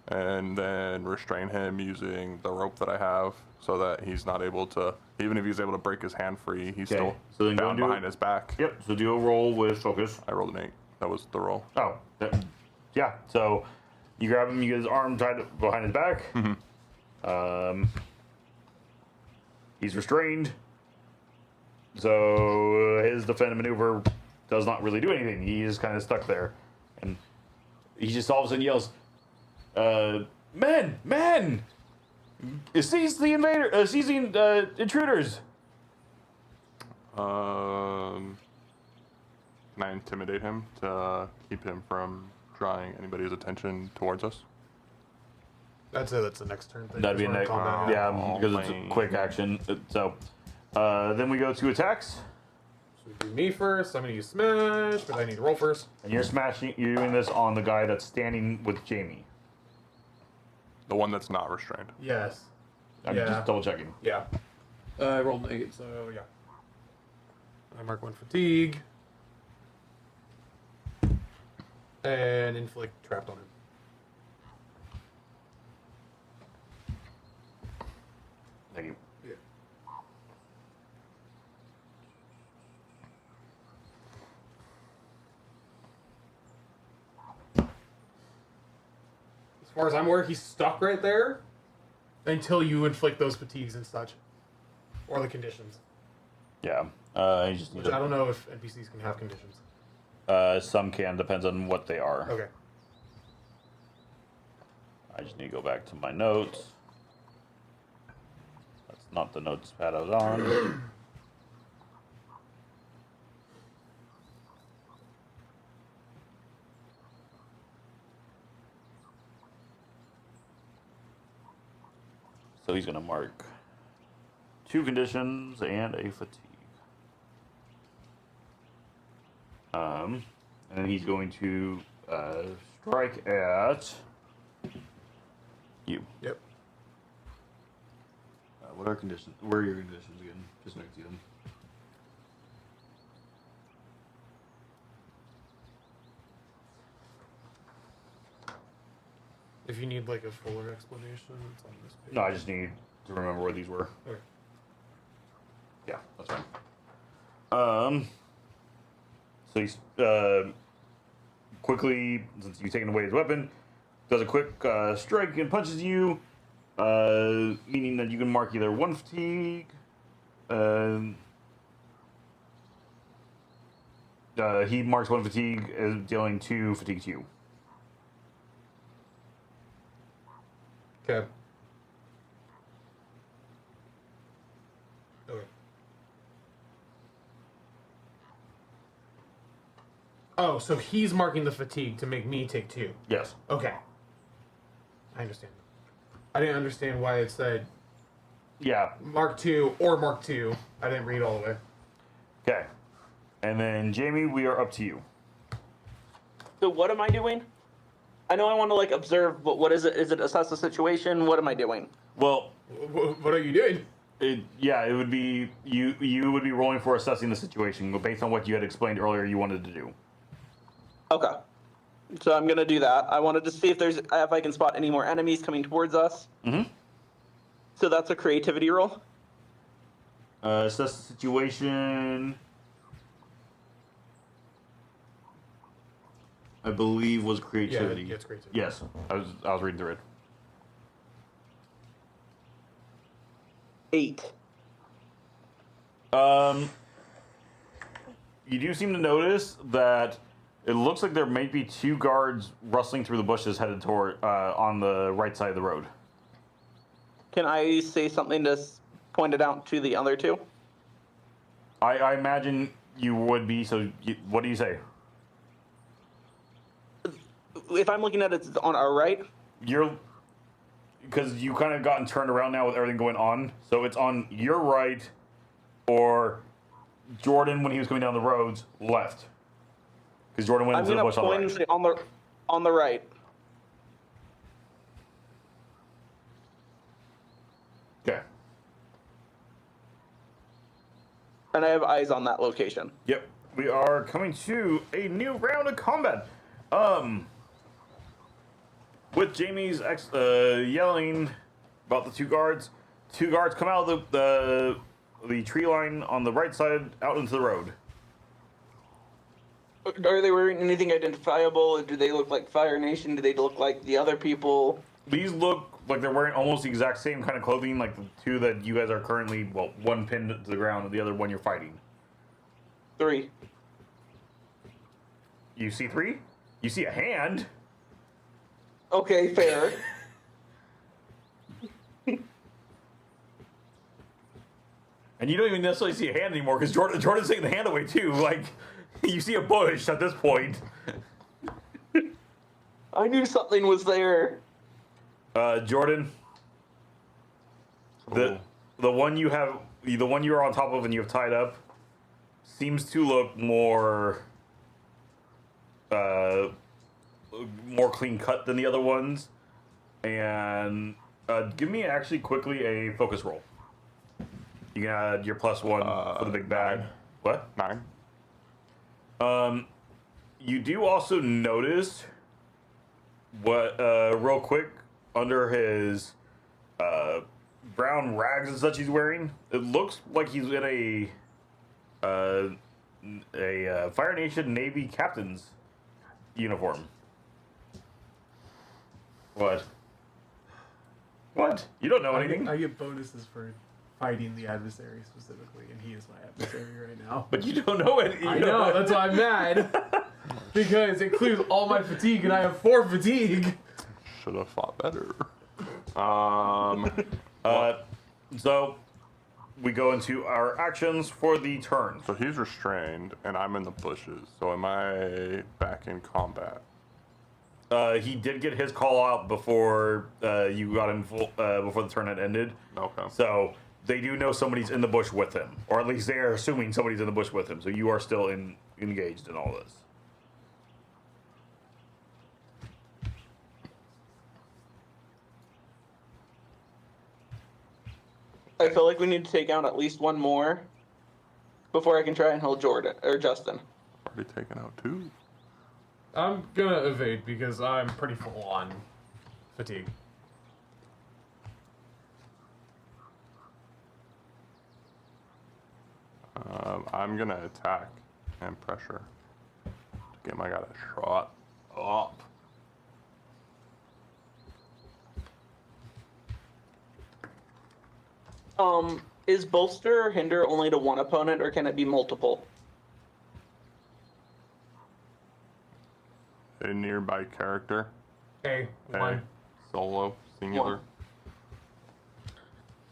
and then restrain him using the rope that I have, so that he's not able to. Even if he's able to break his hand free, he's still So then go bound and do behind it. his back. Yep. So do a roll with focus. I rolled an 8. That was the roll. Oh, yeah. So you grab him. You get his arm tied behind his back. He's restrained. So his defend maneuver does not really do anything. He is kind of stuck there, and he just all of a sudden yells, "Men! Seize the invader! Seize the intruders!" Can I intimidate him to keep him from drawing anybody's attention towards us? That's it. That's the next turn thing. That'd be a We're in next. combat, Yeah, because it's a quick action. So then we go to attacks. So we do me first. I'm gonna use smash, but I need to roll first. And you're smashing. You're doing this on the guy that's standing with Jamie. The one that's not restrained. Yes. I'm just double checking. Yeah. I rolled an 8, so yeah. I mark 1 fatigue. And inflict trapped on him. Thank you. Yeah. As far as I'm aware, he's stuck right there until you inflict those fatigues and such. Or the conditions. Yeah. You just need Which I don't know if NPCs can have conditions. some can, depends on what they are. Okay. I just need to go back to my notes. That's not the notes pad I was on. So he's going to mark 2 conditions and a fatigue. And then he's going to strike at you. Yep. What are conditions? Where are your conditions again? Just so I can see them. If you need like a fuller explanation, it's on this page. No, I just need to remember where these were. Okay. Yeah, that's fine. So he's quickly, since you've taken away his weapon, does a quick strike and punches you, meaning that you can mark either 1 fatigue. He marks 1 fatigue as dealing 2 fatigue to you. Okay. Okay. Oh, so he's marking the fatigue to make me take 2. Yes. Okay. I understand. I didn't understand why it said Yeah. Mark 2 or Mark 2. I didn't read all the way. Okay. And then Jamie, we are up to you. So what am I doing? I know I want to like observe, but what is it? Is it assess the situation? What am I doing? Well, What are you doing? it would be you. You would be rolling for assessing the situation based on what you had explained earlier. You wanted to do. Okay. So I'm gonna do that. I wanted to see if I can spot any more enemies coming towards us. Mm-hmm. So that's a creativity roll. Assess the situation. I believe was creativity. Yeah, it's creativity. Yes, I was reading through it. 8. You do seem to notice that it looks like there might be 2 guards rustling through the bushes headed toward on the right side of the road. Can I say something to point it out to the other 2? I imagine you would be. So, what do you say? If I'm looking at it on our right, You're because you kind of gotten turned around now with everything going on. So it's on your right, or Jordan when he was coming down the roads left. Because Jordan went I'm into the gonna bush on the point right. and say on the right. Okay. And I have eyes on that location. Yep. We are coming to a new round of combat. With Jamie's yelling about the 2 guards, 2 guards come out of the tree line on the right side out into the road. Are they wearing anything identifiable? Do they look like Fire Nation? Do they look like the other people? These look like they're wearing almost the exact same kind of clothing, like the 2 that you guys are currently, well, 1 pinned to the ground and the other one you're fighting. 3. You see 3? You see a hand. Okay, fair. And you don't even necessarily see a hand anymore because Jordan's taking the hand away too. Like, you see a bush at this point. I knew something was there. Jordan, the one you are on top of and you have tied up seems to look more clean cut than the other ones. And give me actually quickly a focus roll. You can add your +1 for the big bag. 9. What? 9. You do also notice what real quick under his brown rags and such he's wearing. It looks like he's in a Fire Nation Navy captain's uniform. What? What? You don't know anything. I get bonuses for fighting the adversary specifically, and he is my adversary right now. But you don't know it. I know, that's why I'm mad. Because it clears all my fatigue, and I have 4 fatigue. Should have fought better. So we go into our actions for the turn. So he's restrained, and I'm in the bushes. So am I back in combat? He did get his call out before you got in before the turn had ended. Okay. So they do know somebody's in the bush with him, or at least they are assuming somebody's in the bush with him. So you are still engaged in all this. I feel like we need to take out at least 1 more before I can try and hold Jordan or Justin. Already taken out 2. I'm gonna evade because I'm pretty full on fatigue. I'm gonna attack and pressure to get my guy to shot up. Is bolster or hinder only to one opponent, or can it be multiple? A nearby character. Okay, A one. solo, singular.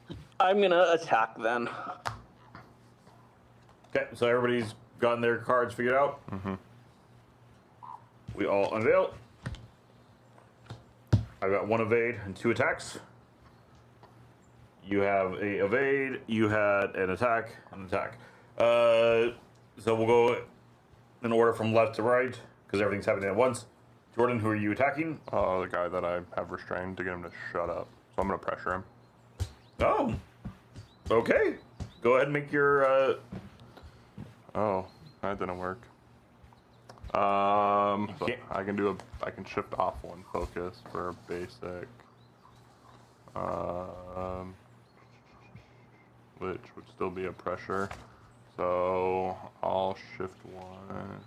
One. I'm gonna attack then. Okay, so everybody's gotten their cards figured out. Mm-hmm. We all unveil. I've got 1 evade and 2 attacks. You have a evade. You had an attack. So we'll go in order from left to right because everything's happening at once. Jordan, who are you attacking? The guy that I have restrained to get him to shut up. So I'm gonna pressure him. Oh, okay. Go ahead and make your. Oh, that didn't work. But Yeah. I can shift off 1 focus for a basic. Which would still be a pressure. So I'll shift 1.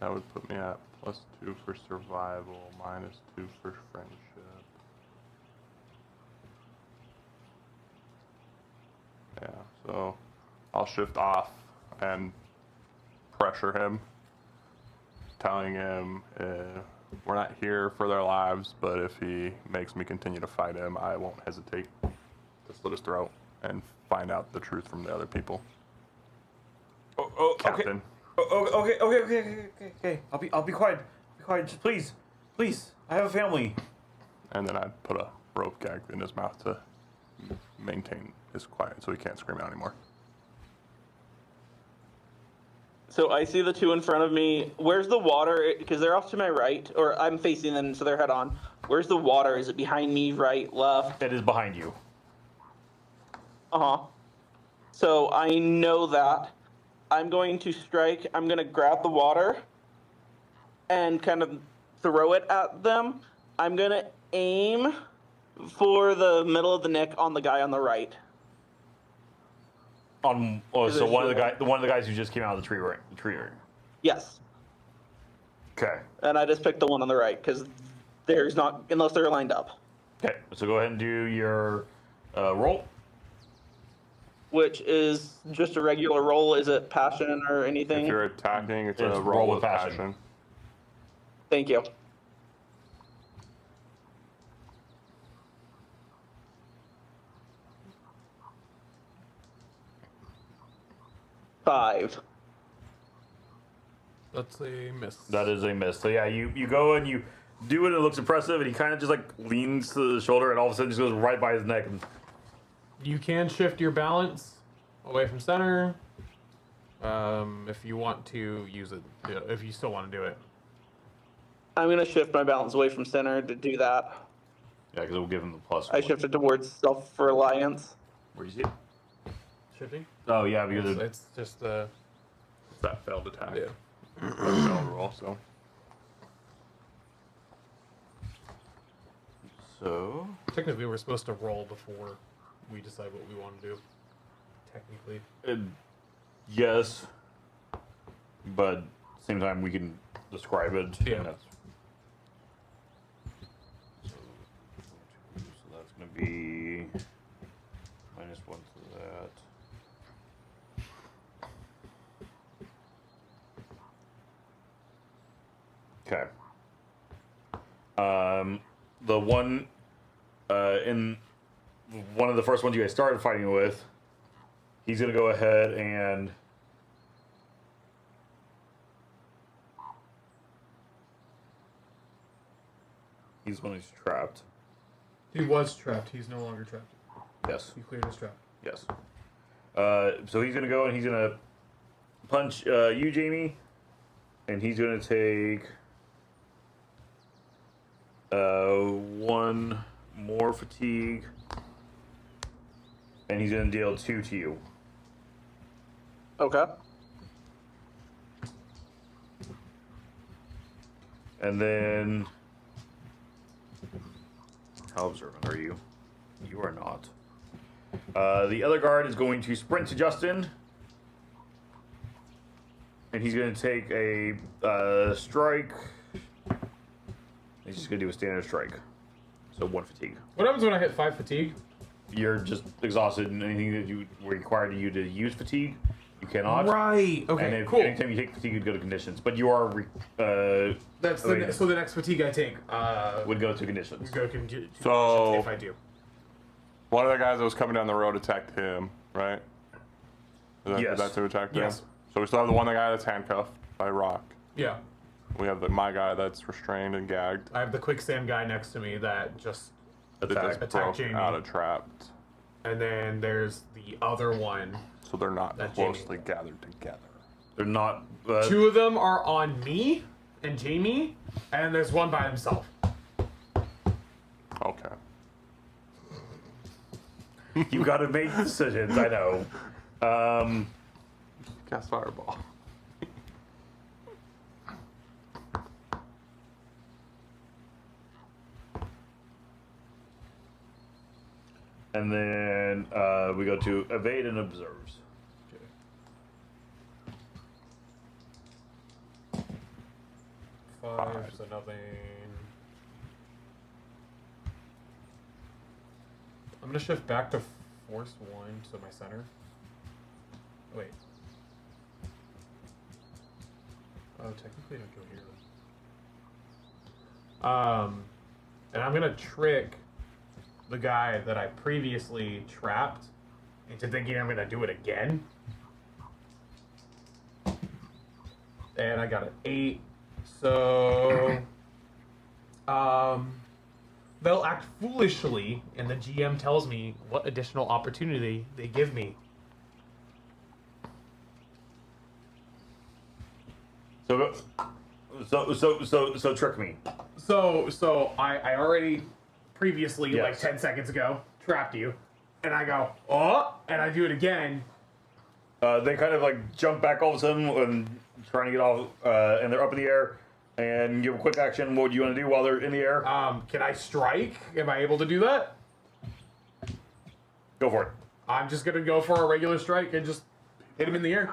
That would put me at +2 for survival, -2 for friendship. Yeah, so I'll shift off and pressure him, telling him we're not here for their lives, but if he makes me continue to fight him, I won't hesitate to slit his throat and find out the truth from the other people. Oh, Captain. Okay. I'll be quiet. Be quiet. Just please. I have a family. And then I put a rope gag in his mouth to maintain his quiet so he can't scream out anymore. So I see the 2 in front of me. Where's the water? Because they're off to my right, or I'm facing them, so they're head on. Where's the water? Is it behind me, right, left? It is behind you. So I know that. I'm going to strike. I'm going to grab the water and kind of throw it at them. I'm going to aim for the middle of the neck on the guy on the right. So one of the Position. guys who just came out of the tree ring. Yes. Okay. And I just picked the one on the right because there's not, unless they're lined up. Okay. So go ahead and do your roll. Which is just a regular roll. Is it passion or anything? If you're attacking, it's a It's roll with passion. Thank you. Five. That's a miss. That is a miss. So yeah, you go and you do it. And it looks impressive, and he kind of just like leans to the shoulder, and all of a sudden just goes right by his neck. And You can shift your balance away from center if you want to use it, if you still want to do it. I'm going to shift my balance away from center to do that. yeah, because it will give him the plus. I one. shifted towards self-reliance. Where do you see it? Shifting? Oh yeah, because It's just It's that failed attack. yeah. That failed roll, so. so Technically, we're supposed to roll before we decide what we want to do. Technically. yes, but at the same time we can describe it. Yeah. And so that's gonna be -1 to that. Okay. The one in one of the first ones you guys started fighting with, he's gonna go ahead and he's one who's trapped. He was trapped. He's no longer trapped. Yes. He cleared his trap. Yes. So he's gonna go and he's gonna punch you, Jamie, and he's gonna take 1 more fatigue, and he's gonna deal 2 to you. Okay. And then, how observant are you? You are not. The other guard is going to sprint to Justin. And he's going to take a strike. He's just going to do a standard strike. So 1 fatigue. What happens when I hit 5 fatigue? You're just exhausted, and anything that you require you to use fatigue, you cannot. Right. Okay. And if, cool. anytime you take fatigue, you'd go to conditions. But you are. That's so the next fatigue I take would go to conditions. would go to So- if I do. One of the guys that was coming down the road attacked him, right? Yes. That's who attacked him? Yes. So we still have the one guy that's handcuffed by Rock. Yeah. We have my guy that's restrained and gagged. I have the quicksand guy next to me that just That Attack. just Attack broke Jamie. out of trapped. and then there's the other one. So they're not That's closely gathered together. They're not. Two of them are on me and Jamie, and there's one by himself. Okay. You got to make decisions. I know. Cast Fireball. And then we go to evade and observes. Five, so nothing. I'm gonna shift back to force 1, so my center. Wait. Oh, technically I don't go here. And I'm gonna trick the guy that I previously trapped into thinking I'm gonna do it again. And I got an 8. So, they'll act foolishly, and the GM tells me what additional opportunity they give me. So trick me. So I already previously, Yes. like 10 seconds ago, trapped you, and I go, oh, and I do it again. They kind of like jump back all of a sudden and trying to get off, and they're up in the air. And give a quick action. What do you want to do while they're in the air? Can I strike? Am I able to do that? Go for it. I'm just gonna go for a regular strike and just hit him in the air.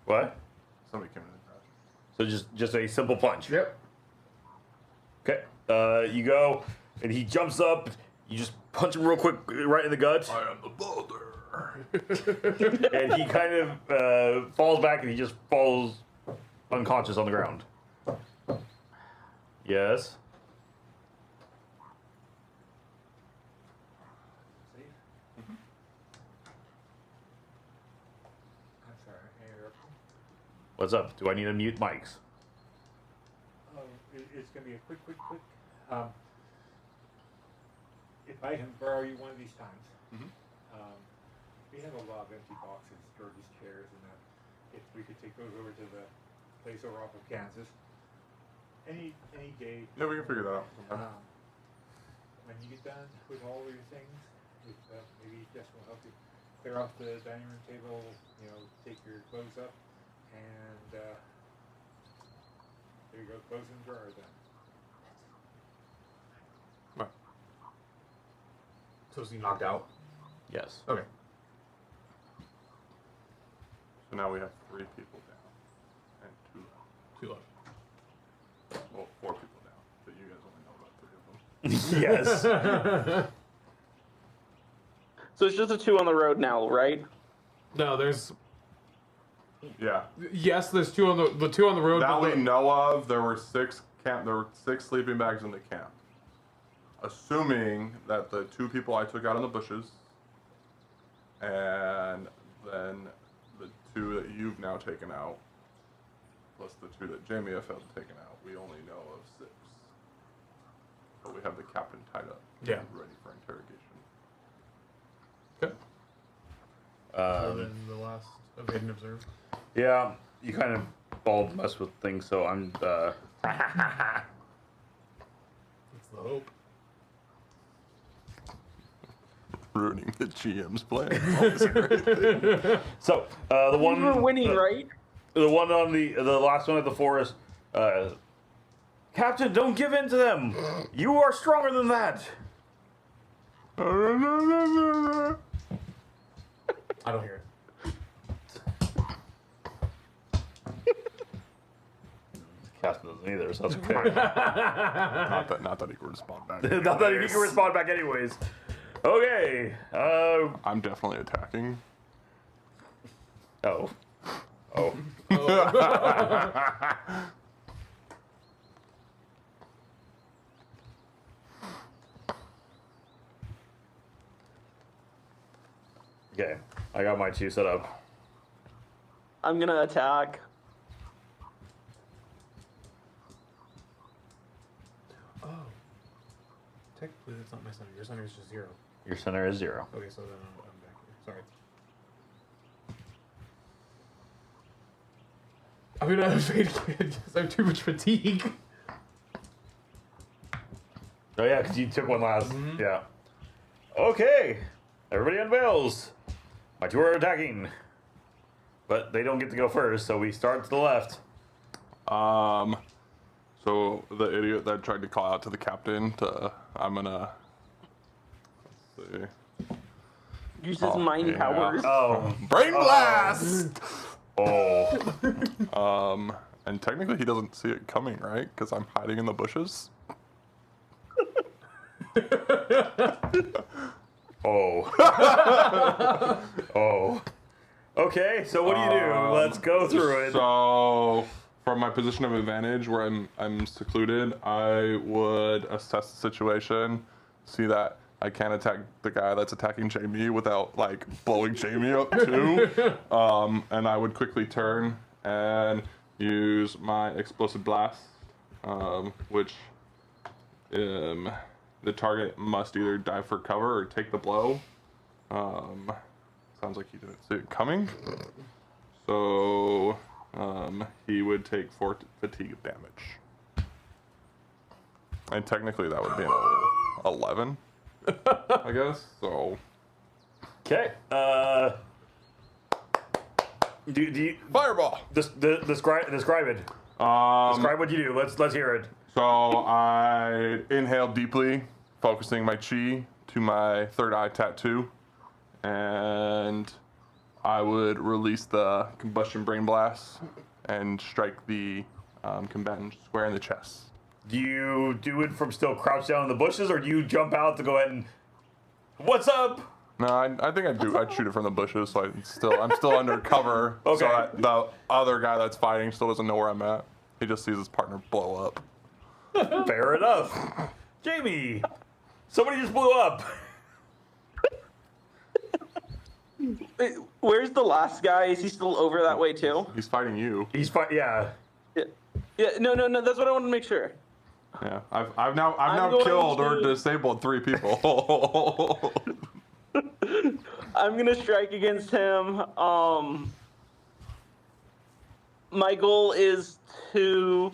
What? Somebody came in the garage. So just a simple punch. Yep. Okay. You go, and he jumps up. You just punch him real quick, right in the gut, I am the boulder. and he kind of falls back, and he just falls unconscious on the ground. Yes. I'm sorry, I interrupted. What's up? Do I need to mute mics? It's going to be a quick. If I can borrow you one of these times, we have a lot of empty boxes, George's chairs, and that. If we could take those over to the place over off of Kansas, any day. Yeah, we can figure that out. When you get done with all of your things, if, maybe Jess will help you clear off the dining room table. Take your clothes up, and there you go, clothes in the drawer then. So is he knocked out? Yes. Okay. So now we have 3 people down. And 2 left. 2 left. Well, 4 people down. But you guys only know about 3 of them. Yes. So it's just the 2 on the road now, right? No, there's Yeah. yes, there's 2 on the 2 on the road. That but we know of, there were 6 sleeping bags in the camp. Assuming that the 2 people I took out in the bushes, and then the 2 that you've now taken out, plus the 2 that Jamie have had taken out, we only know of 6. But we have the captain tied up, Yeah. ready for interrogation. Okay. And then the last evade and observe. Yeah. You kind of all mess with things, so I'm. That's the hope. Ruining the GM's plan. So the one. We were winning, right? The one on the last one at the forest Captain, don't give in to them. You are stronger than that. I don't hear it. Captain doesn't either, so that's okay. Not that he can respond back. Not that he can respond back anyways. Okay. I'm definitely attacking. Oh. Okay. I got my 2 set up. I'm gonna attack. Oh. Technically, that's not my center. Your center is just 0. Your center is 0. Okay, so then I'm back here. Sorry. I'm gonna evade because I have too much fatigue. Oh yeah, because you took one last. Yeah. Okay. Everybody unveils. My 2 are attacking. But they don't get to go first, so we start to the left. So the idiot that tried to call out to the captain I'm gonna, let's see. Use his mind yeah. powers. Oh. Brain blast! Oh. And technically he doesn't see it coming, right? Because I'm hiding in the bushes. Oh. Oh. Okay, so what do you do? Let's go through it. So, from my position of advantage, where I'm secluded, I would assess the situation, see that I can't attack the guy that's attacking Jamie without like blowing Jamie up too, and I would quickly turn and use my explosive blast, which the target must either dive for cover or take the blow. Sounds like he didn't see it coming. So he would take 4 fatigue damage. And technically that would be an 11, I guess. So. Okay. Do you Fireball! describe it? Describe what you do. Let's hear it. So I inhale deeply, focusing my chi to my third eye tattoo. And I would release the combustion brain blast and strike the combatant square in the chest. Do you do it from still crouched down in the bushes, or do you jump out to go ahead and what's up? No, I think I'd shoot it from the bushes, so I'm still under cover. Okay. So the other guy that's fighting still doesn't know where I'm at. He just sees his partner blow up. Fair enough. Jamie, somebody just blew up. Wait, where's the last guy? Is he still over that way too? He's fighting you. Yeah. Yeah. No. That's what I want to make sure. Yeah. I've now going killed or to- disabled 3 people. I'm gonna strike against him. My goal is to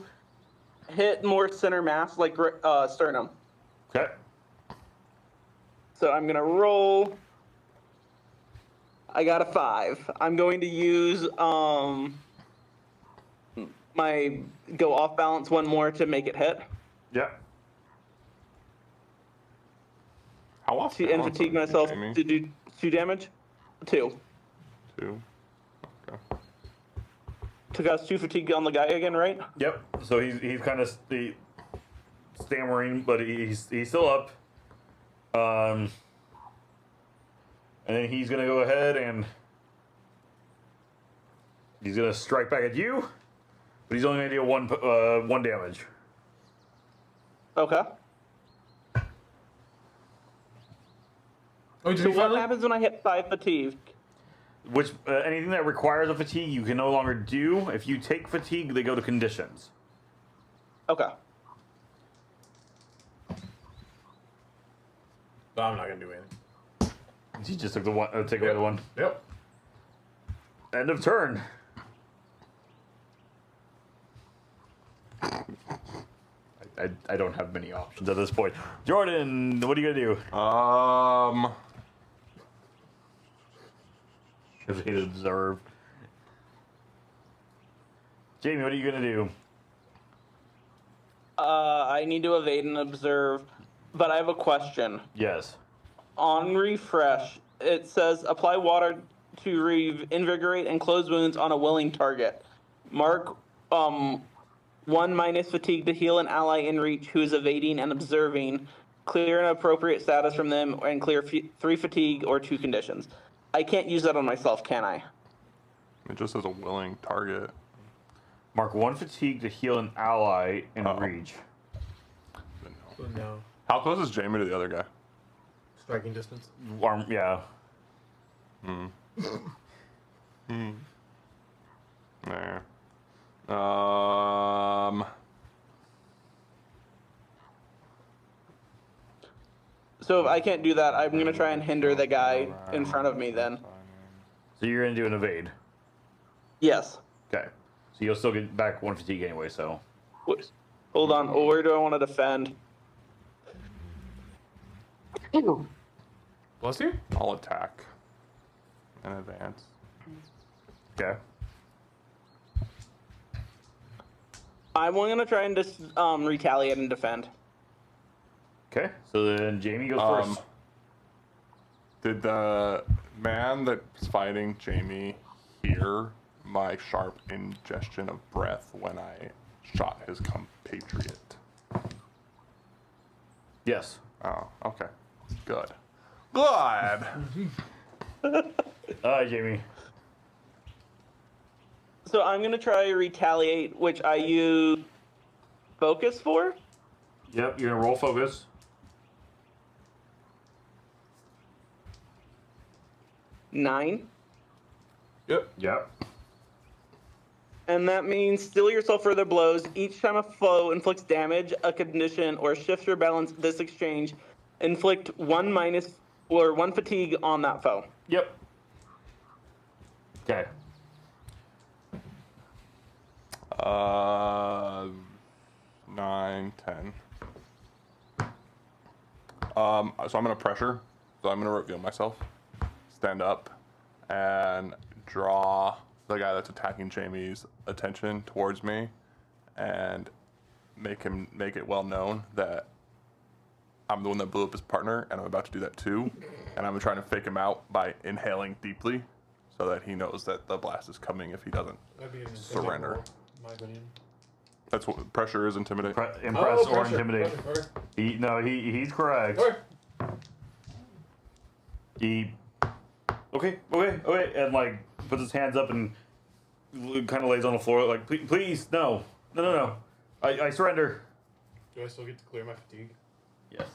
hit more center mass, like sternum. Okay. So I'm gonna roll. I got a 5. I'm going to use my go off balance one more to make it hit. Yeah. How often? And fatigue myself Jamie? to do 2 damage. 2. 2. Okay. Took us 2 fatigue on the guy again, right? Yep. So he's kind of stammering, but he's still up. And then he's gonna go ahead and he's gonna strike back at you, but he's only gonna deal 1 damage. Okay. Oh, did So you what finally? happens when I hit 5 fatigue? Which anything that requires a fatigue you can no longer do. If you take fatigue, they go to conditions. Okay. No, I'm not gonna do anything. He just took the one. Take away the one. Yep. End of turn. I don't have many options at this point. Jordan, what are you gonna do? Because they observe. Jamie, what are you gonna do? I need to evade and observe, but I have a question. Yes. On refresh, it says apply water to reinvigorate and close wounds on a willing target. Mark 1 minus fatigue to heal an ally in reach who is evading and observing. Clear an appropriate status from them and clear 3 fatigue or 2 conditions. I can't use that on myself, can I? It just says a willing target. Mark 1 fatigue to heal an ally in reach. Oh, no. How close is Jamie to the other guy? Striking distance. Yeah. Nah. So if I can't do that, I'm going to try and hinder the guy in front of me then. So you're going to do an evade. Yes. Okay. So you'll still get back 1 fatigue anyway, so. Hold on. Where do I want to defend? Bless you. I'll attack in advance. Okay. I'm going to try and just retaliate and defend. Okay. So then Jamie goes first. Did the man that's fighting Jamie hear my sharp ingestion of breath when I shot his compatriot? Yes. Oh, okay. Good. Good. Jamie. So I'm going to try retaliate, which I use focus for. Yep, you're going to roll focus. Nine. Yep. And that means steal yourself further blows. Each time a foe inflicts damage, a condition, or shifts your balance this exchange, inflict 1 minus or 1 fatigue on that foe. Yep. Okay. 9, 10. So I'm gonna pressure. So I'm gonna reveal myself, stand up, and draw the guy that's attacking Jamie's attention towards me, and make it well known that I'm the one that blew up his partner, and I'm about to do that too. And I'm trying to fake him out by inhaling deeply, so that he knows that the blast is coming if he doesn't That'd be an surrender. roll, in my opinion. That's what pressure is. Intimidate. Impress or pressure, intimidate. pressure. He's correct. Okay. He. Okay, and like puts his hands up and kind of lays on the floor, like, please, no. I surrender. Do I still get to clear my fatigue? Yes.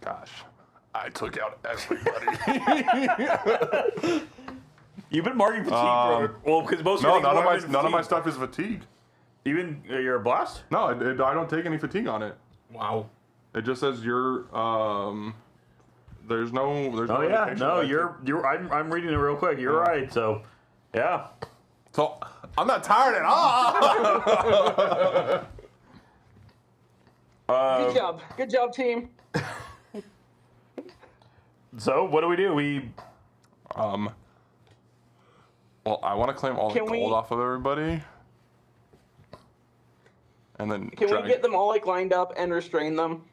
Gosh, I took out everybody. You've been marking fatigue for well, because most No, of your things none of my fatigue. stuff is fatigue. Even your blast. No, I don't take any fatigue on it. Wow. It just says you're There's no. Oh yeah, indication no, that I you're. I'm reading it real quick. You're right. So, yeah. So I'm not tired at all. Good job, team. So what do? We Well, I want to claim all the Can gold we- off of everybody, and then Can we drag get them all like lined up and restrain them?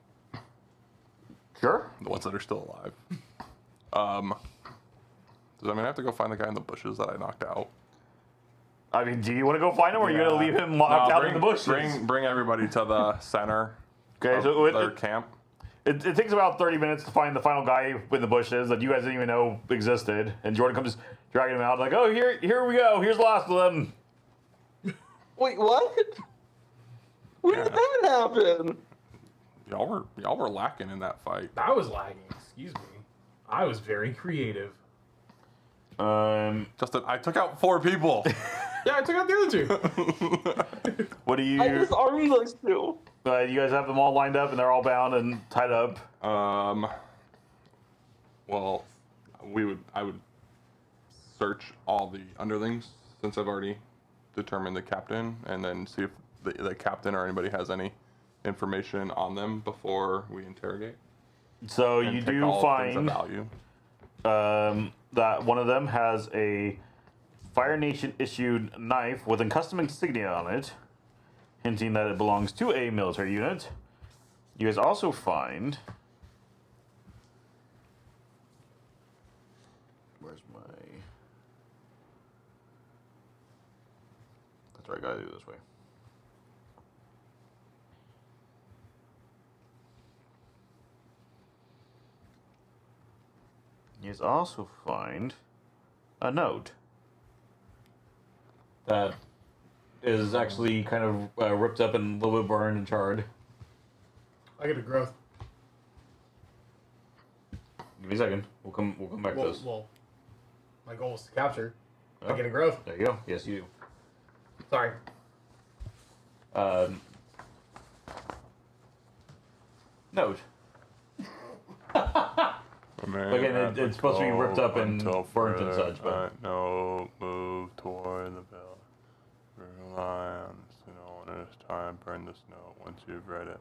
sure. the ones that are still alive. Does that mean I have to go find the guy in the bushes that I knocked out? I mean, do you want to go find him, or are you gonna leave him locked out in the bushes? Bring everybody to the center. Okay, of so their camp. It takes about 30 minutes to find the final guy in the bushes that you guys didn't even know existed, and Jordan comes dragging him out like, oh, here we go. Here's the last of them. Wait, what? When did that happen? Y'all were lacking in that fight. I was lagging. Excuse me. I was very creative. Justin, I took out 4 people. Yeah, I took out the other 2. What do you? I just armed those 2. You guys have them all lined up, and they're all bound and tied up. Well, I would search all the underlings since I've already determined the captain, and then see if the captain or anybody has any information on them before we interrogate. So And you take do all things of find value. that one of them has a Fire Nation issued knife with a custom insignia on it, hinting that it belongs to a military unit. You guys also find. Where's my. That's right, I gotta do it this way. You guys also find a note that is actually kind of ripped up and a little bit burned and charred. I get a growth. Give me a second. We'll come back to this. Well, my goal is to capture. Oh, I get a growth. there you go. Yes, you Sorry. do. Note. Again, it's supposed to be ripped up and burnt and such, but no, move toward the bell. Rely on the snow when it is time. Burn the snow once you've read it.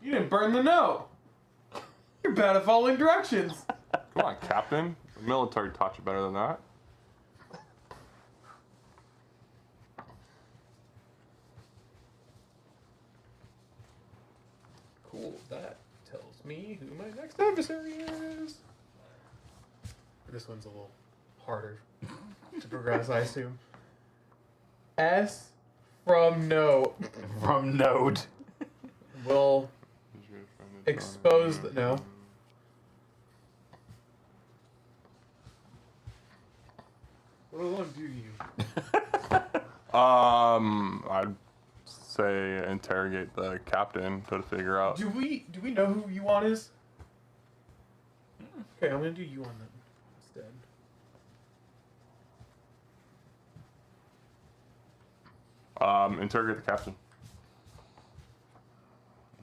You didn't burn the note. You're bad at following directions. Come on, Captain. The military taught you better than that. Cool. That tells me who my next adversary is. This one's a little harder to progress, I assume. S from note. from note. Will expose the no. What do I want to do to you? I'd say interrogate the captain to figure out. Do we know who Yuan is? Okay, I'm gonna do Yuan then instead. Interrogate the captain.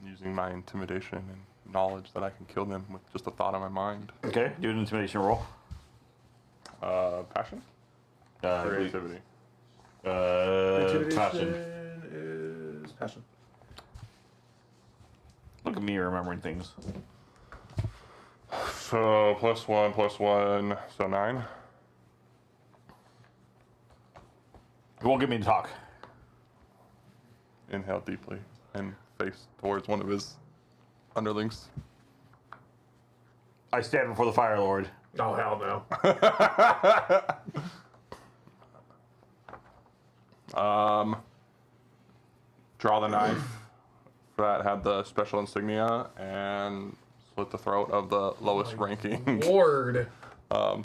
Using my intimidation and knowledge that I can kill them with just a thought in my mind. Okay, do an intimidation roll. Passion? Uh, Creativity. Passion. Is passion. Look at me remembering things. So +1, so 9. You won't get me to talk. Inhale deeply and face towards one of his underlings. I stand before the Fire Lord. Oh hell no. Draw the knife that had the special insignia and slit the throat of the lowest ranking Lord.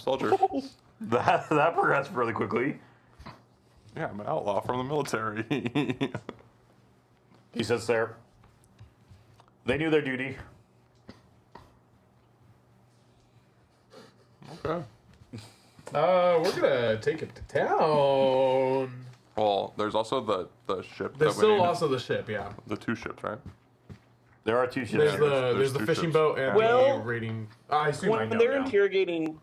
soldier. That progressed really quickly. Yeah, I'm an outlaw from the military. He sits there. They knew their duty. Okay. We're gonna take it to town. Well, there's also the ship. There's that we still need. also the ship, yeah. The 2 ships, right? There are 2 ships. There's the there's the 2 fishing ships. boat and Well, the raiding. I assume I When know they're now. interrogating,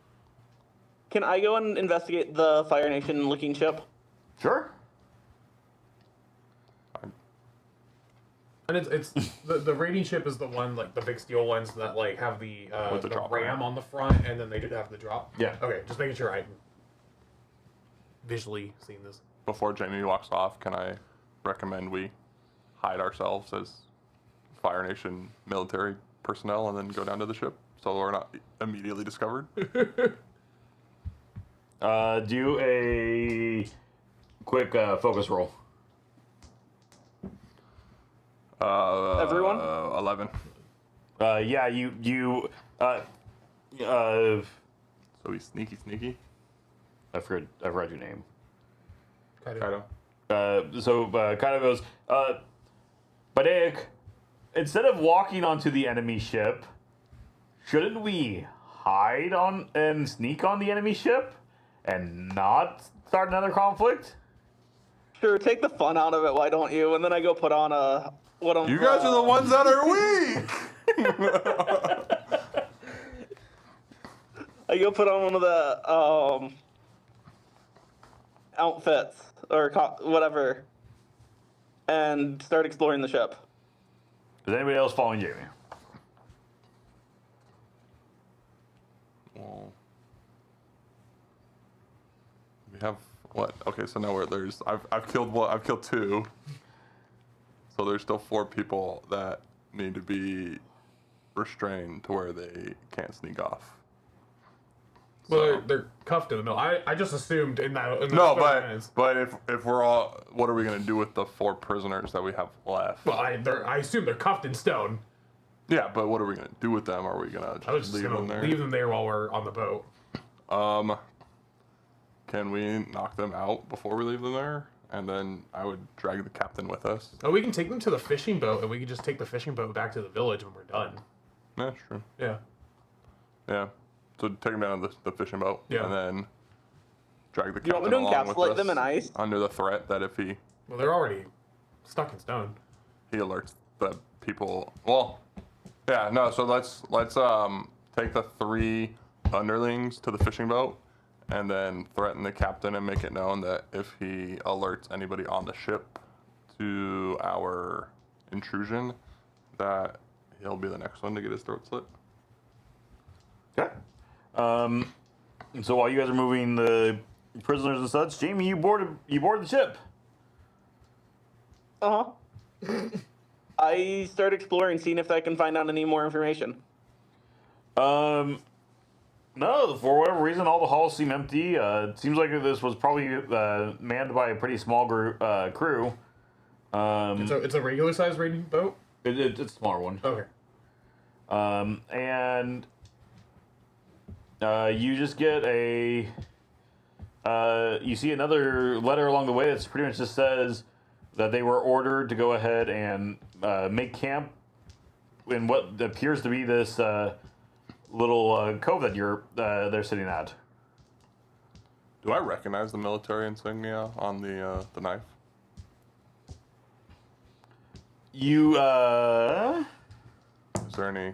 can I go and investigate the Fire Nation looking ship? Sure. And it's the raiding ship is the one, like the big steel ones that like have the With the drop ram ram. on the front, and then they did have the drop. Yeah. Okay, just making sure I'm visually seeing this. Before Jamie walks off, can I recommend we hide ourselves as Fire Nation military personnel and then go down to the ship so we're not immediately discovered? Do a quick focus roll. Everyone? 11. Yeah, you. So he's sneaky. I forgot your name. Kaido. Kind of goes. Badaic, instead of walking onto the enemy ship, shouldn't we hide on and sneak on the enemy ship and not start another conflict? Sure, take the fun out of it, why don't you? And then I go put on a... What I'm, You guys are the ones that are weak! I go put on one of the outfits or whatever, and start exploring the ship. Is anybody else following Jamie? Well, have what? Okay, so now I've killed 2. So there's still 4 people that need to be restrained to where they can't sneak off. Well, they're cuffed in the middle. I just assumed in that. No, but if we're all, what are we gonna do with the 4 prisoners that we have left? Well, I assume they're cuffed in stone. Yeah, but what are we gonna do with them? Are we gonna I was just just leave them gonna there? leave them there while we're on the boat. Can we knock them out before we leave them there? And then I would drag the captain with us. Oh, we can take them to the fishing boat, and we can just take the fishing boat back to the village when we're done. Yeah, true. Yeah. Yeah. So take them down to the fishing boat. Yeah. And then drag the You want captain me to along with encapsulate us them in ice? under the threat that if he Well, they're already stuck in stone. alerts the people. Well, yeah, no. So let's take the 3 underlings to the fishing boat, and then threaten the captain and make it known that if he alerts anybody on the ship to our intrusion, that he'll be the next one to get his throat slit. Okay. So while you guys are moving the prisoners and such, Jamie, you board the ship. I start exploring, seeing if I can find out any more information. No, for whatever reason, all the halls seem empty. It seems like this was probably manned by a pretty small crew. It's a regular size raiding boat. It's a smaller one. Okay. And you just get you see another letter along the way that's pretty much just says that they were ordered to go ahead and make camp in what appears to be this little cove that they're sitting at. Do I recognize the military insignia on the knife? You Is there any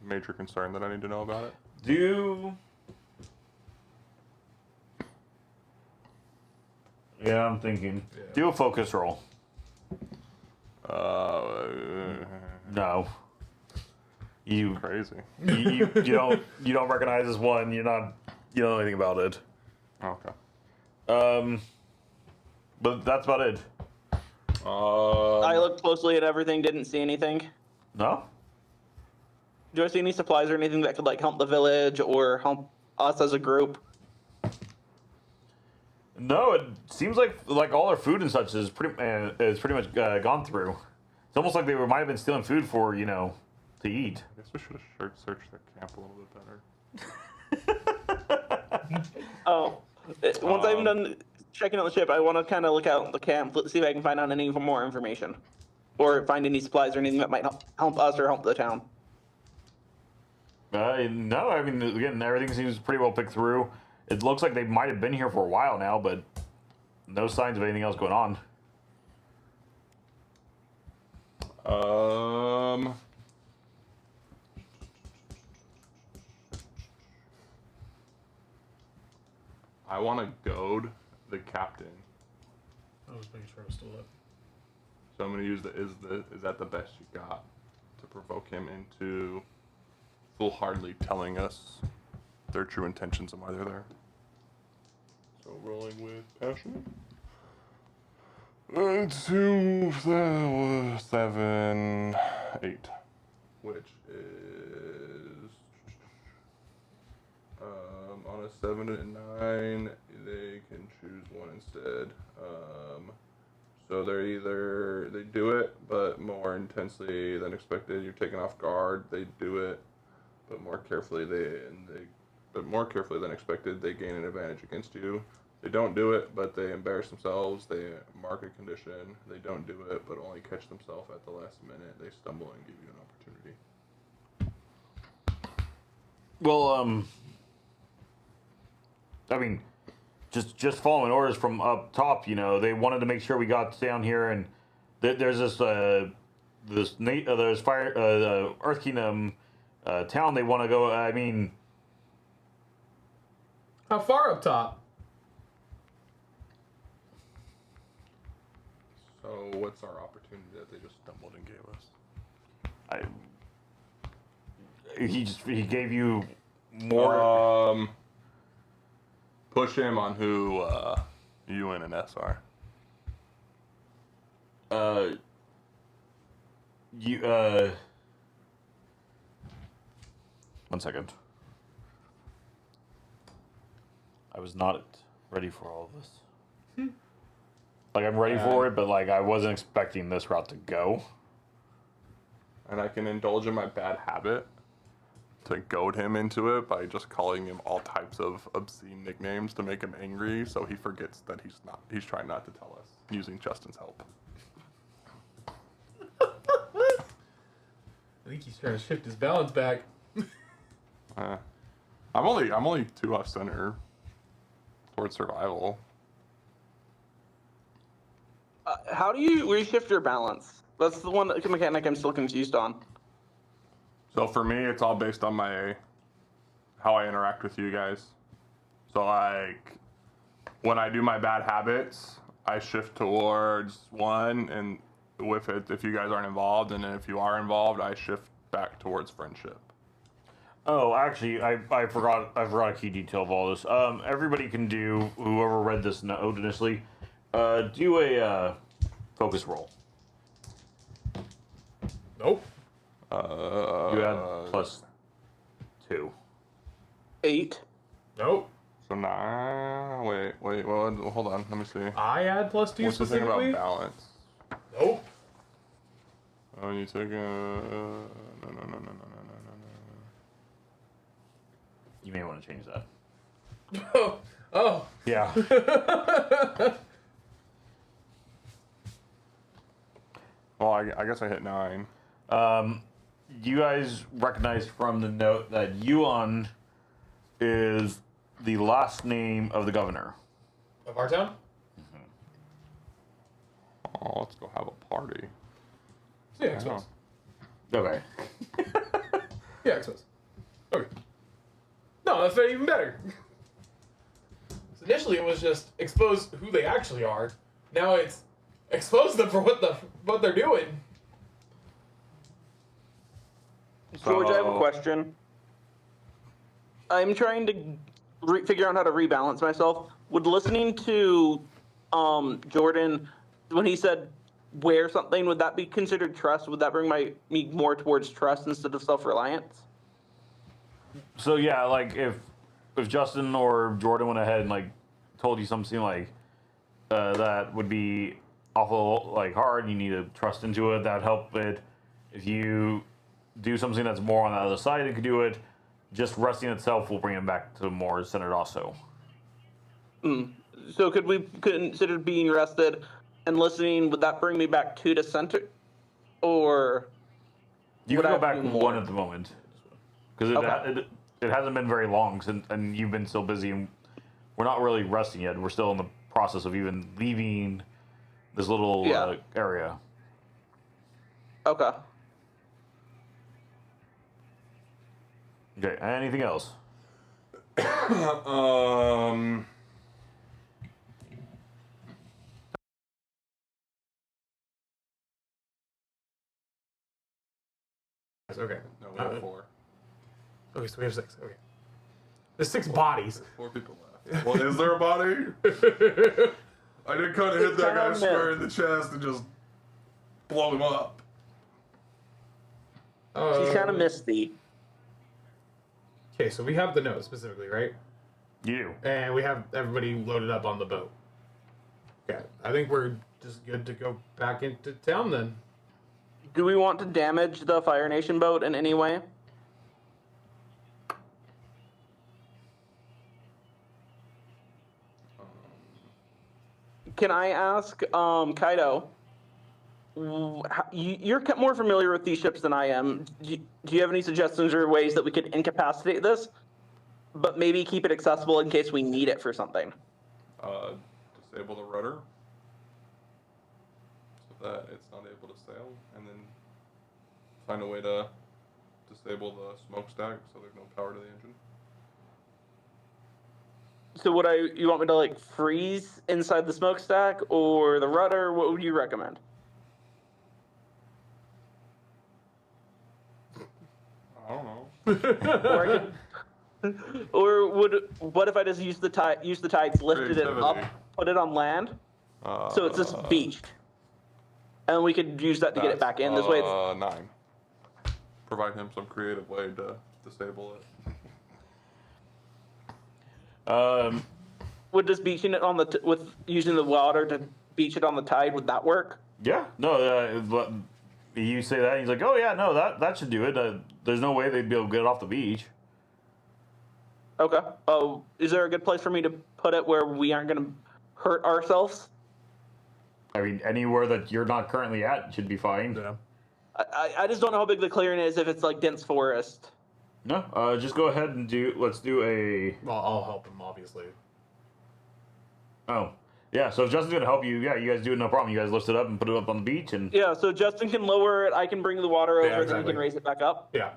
major concern that I need to know about it? do. Yeah, I'm thinking. Yeah. Do a focus roll. No. You Crazy. you don't recognize this one. You don't know anything about it. Okay. But that's about it. I looked closely at everything, didn't see anything. No. Do I see any supplies or anything that could like help the village or help us as a group? No, it seems like all our food and such is pretty much gone through. It's almost like they might have been stealing food for to eat. I guess we should have searched their camp a little bit better. Once I'm done checking out the ship, I want to kind of look out the camp, see if I can find out any more information, or find any supplies or anything that might help us or help the town. No, I mean, again, everything seems pretty well picked through. It looks like they might have been here for a while now, but no signs of anything else going on. I want to goad the captain. I was making sure I was still up. So I'm going to use is that the best you got to provoke him into full-heartedly telling us their true intentions and why they're there. So rolling with passion. 2, 7, 8, which is on a 7 and 9, they can choose one instead. So they do it, but more intensely than expected. You're taken off guard. They do it, but more carefully more carefully than expected. They gain an advantage against you. They don't do it, but they embarrass themselves. They mark a condition. They don't do it, but only catch themselves at the last minute. They stumble and give you an opportunity. Well, I mean, just following orders from up top. They wanted to make sure we got down here, and there's this Earth Kingdom town they want to go. I mean, How far up top? So what's our opportunity that they just stumbled and gave us? He gave you more. push him on who Ewan and S are. One second. I was not ready for all of this. Like, I'm ready for it, but, like, I wasn't expecting this route to go. And I can indulge in my bad habit to goad him into it by just calling him all types of obscene nicknames to make him angry, so he forgets that he's trying not to tell us, using Justin's help. I think he's trying to shift his balance back. I'm only 2 off center towards survival. How do you reshift your balance? That's the one mechanic I'm still confused on. So for me, it's all based on how I interact with you guys. So like, when I do my bad habits, I shift towards 1, and with it, if you guys aren't involved, and then if you are involved, I shift back towards friendship. Oh, actually, I forgot a key detail of all this. Everybody can do, whoever read this note initially, do a focus roll. Nope. You add +2. 8. Nope. So now, wait, well, hold on, let me see. I add +2 What's the thing specifically. about balance? Nope. Oh, you take a no. You may want to change that. Oh. Yeah. Well, I guess I hit 9. You guys recognize from the note that Yuan is the last name of the governor. Of our town? Oh, let's go have a party. Yeah, Expos. Okay. Yeah, Expos. Okay. No, that's not even better. So initially it was just expose who they actually are. Now it's expose them for what they're doing. George, I have a question. I'm trying to figure out how to rebalance myself. Would listening to Jordan, when he said wear something, would that be considered trust? Would that bring me more towards trust instead of self-reliance? So yeah, like if Justin or Jordan went ahead and like told you something like that would be awful like hard, you need to trust into it, that'd help it. If you do something that's more on the other side, it could do it. Just resting itself will bring it back to more centered also. So could we consider being rested and listening? Would that bring me back 2 to center? Or You would can I go back do 1 more? at the moment. Because Okay. it hasn't been very long since, and you've been so busy, and we're not really resting yet. We're still in the process of even leaving this little area. Okay. Okay, anything else? Okay. No, we have 4. Okay, so we have 6. Okay. There's 6 bodies. 4 people left. Well, is there a body? I did kind of hit that guy square in the chest and just blow him up. She's kind of misty. Okay, so we have the note specifically, right? You do. And we have everybody loaded up on the boat. Okay, I think we're just good to go back into town then. Do we want to damage the Fire Nation boat in any way? Can I ask, Kaido, you're more familiar with these ships than I am. Do you have any suggestions or ways that we could incapacitate this, but maybe keep it accessible in case we need it for something? Disable the rudder so that it's not able to sail, and then find a way to disable the smokestack so there's no power to the engine. So you want me to like freeze inside the smokestack or the rudder? What would you recommend? I don't know. Or what if I just use the tides, lifted it up, Creativity. put it on land, so it's just beached, and we could use that to get it back in. This way, it's 9. Provide him some creative way to disable it. would just beaching it on the with using the water to beach it on the tide, would that work? Yeah, no, but you say that, and he's like, oh yeah, no, that should do it. There's no way they'd be able to get it off the beach. Okay. Oh, is there a good place for me to put it where we aren't going to hurt ourselves? I mean, anywhere that you're not currently at should be fine. Yeah. I just don't know how big the clearing is if it's like dense forest. No, just go ahead and let's do a... Well, I'll help him, obviously. Oh, yeah, so if Justin's going to help you, yeah, you guys do it, no problem. You guys lift it up and put it up on the beach, and... Yeah, so Justin can lower it, I can bring the water over, Yeah, then we exactly. can raise it back up. Yeah.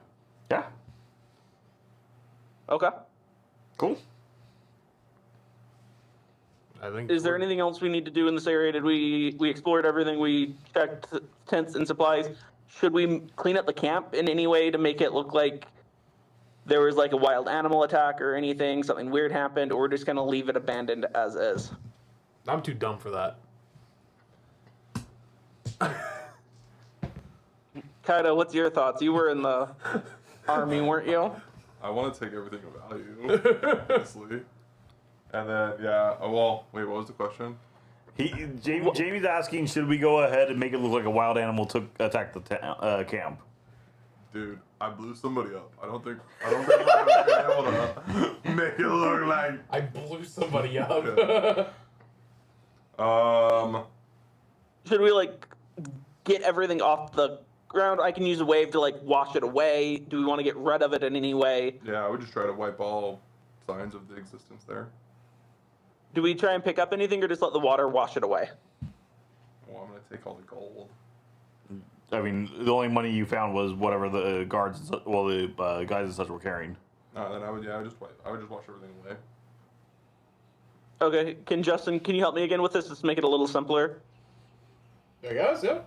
Yeah, Okay. cool. I think. Is there anything else we need to do in this area? Did we explored everything? We checked tents and supplies. Should we clean up the camp in any way to make it look like there was like a wild animal attack or anything, something weird happened, or we're just gonna leave it abandoned as is? I'm too dumb for that. Kaido, what's your thoughts? You were in the army, weren't you? I want to take everything of value, honestly. And then, yeah, well, wait, what was the question? Jamie's asking, should we go ahead and make it look like a wild animal attacked the camp? Dude, I blew somebody up. I don't think we're gonna be able to make it look like. I blew somebody up. Should we like get everything off the ground? I can use a wave to like wash it away. Do we want to get rid of it in any way? Yeah, I would just try to wipe all signs of the existence there. Do we try and pick up anything or just let the water wash it away? Well, I'm gonna take all the gold. I mean, the only money you found was whatever the guards, the guys and such were carrying. Then I would just wash everything away. Okay, can you help me again with this? Just make it a little simpler. There goes, yeah.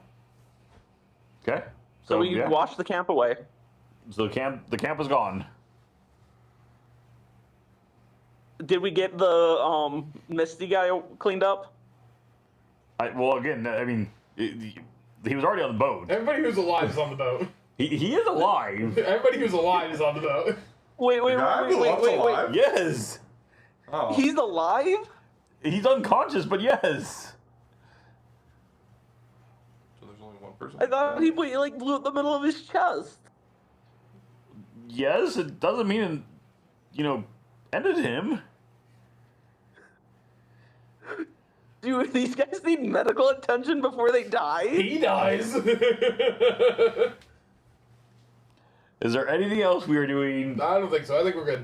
Okay. So we yeah. wash the camp away. So the camp is gone. Did we get the Misty guy cleaned up? Well, again, I mean, he was already on the boat. Everybody who's alive is on the boat. He is alive. Everybody who's alive is on the boat. Wait. Yes. Oh. He's alive? He's unconscious, but yes. So there's only one person. I thought he like blew up the middle of his chest. Yes, it doesn't mean, ended him. Do these guys need medical attention before they die? He dies. Is there anything else we are doing? I don't think so. I think we're good.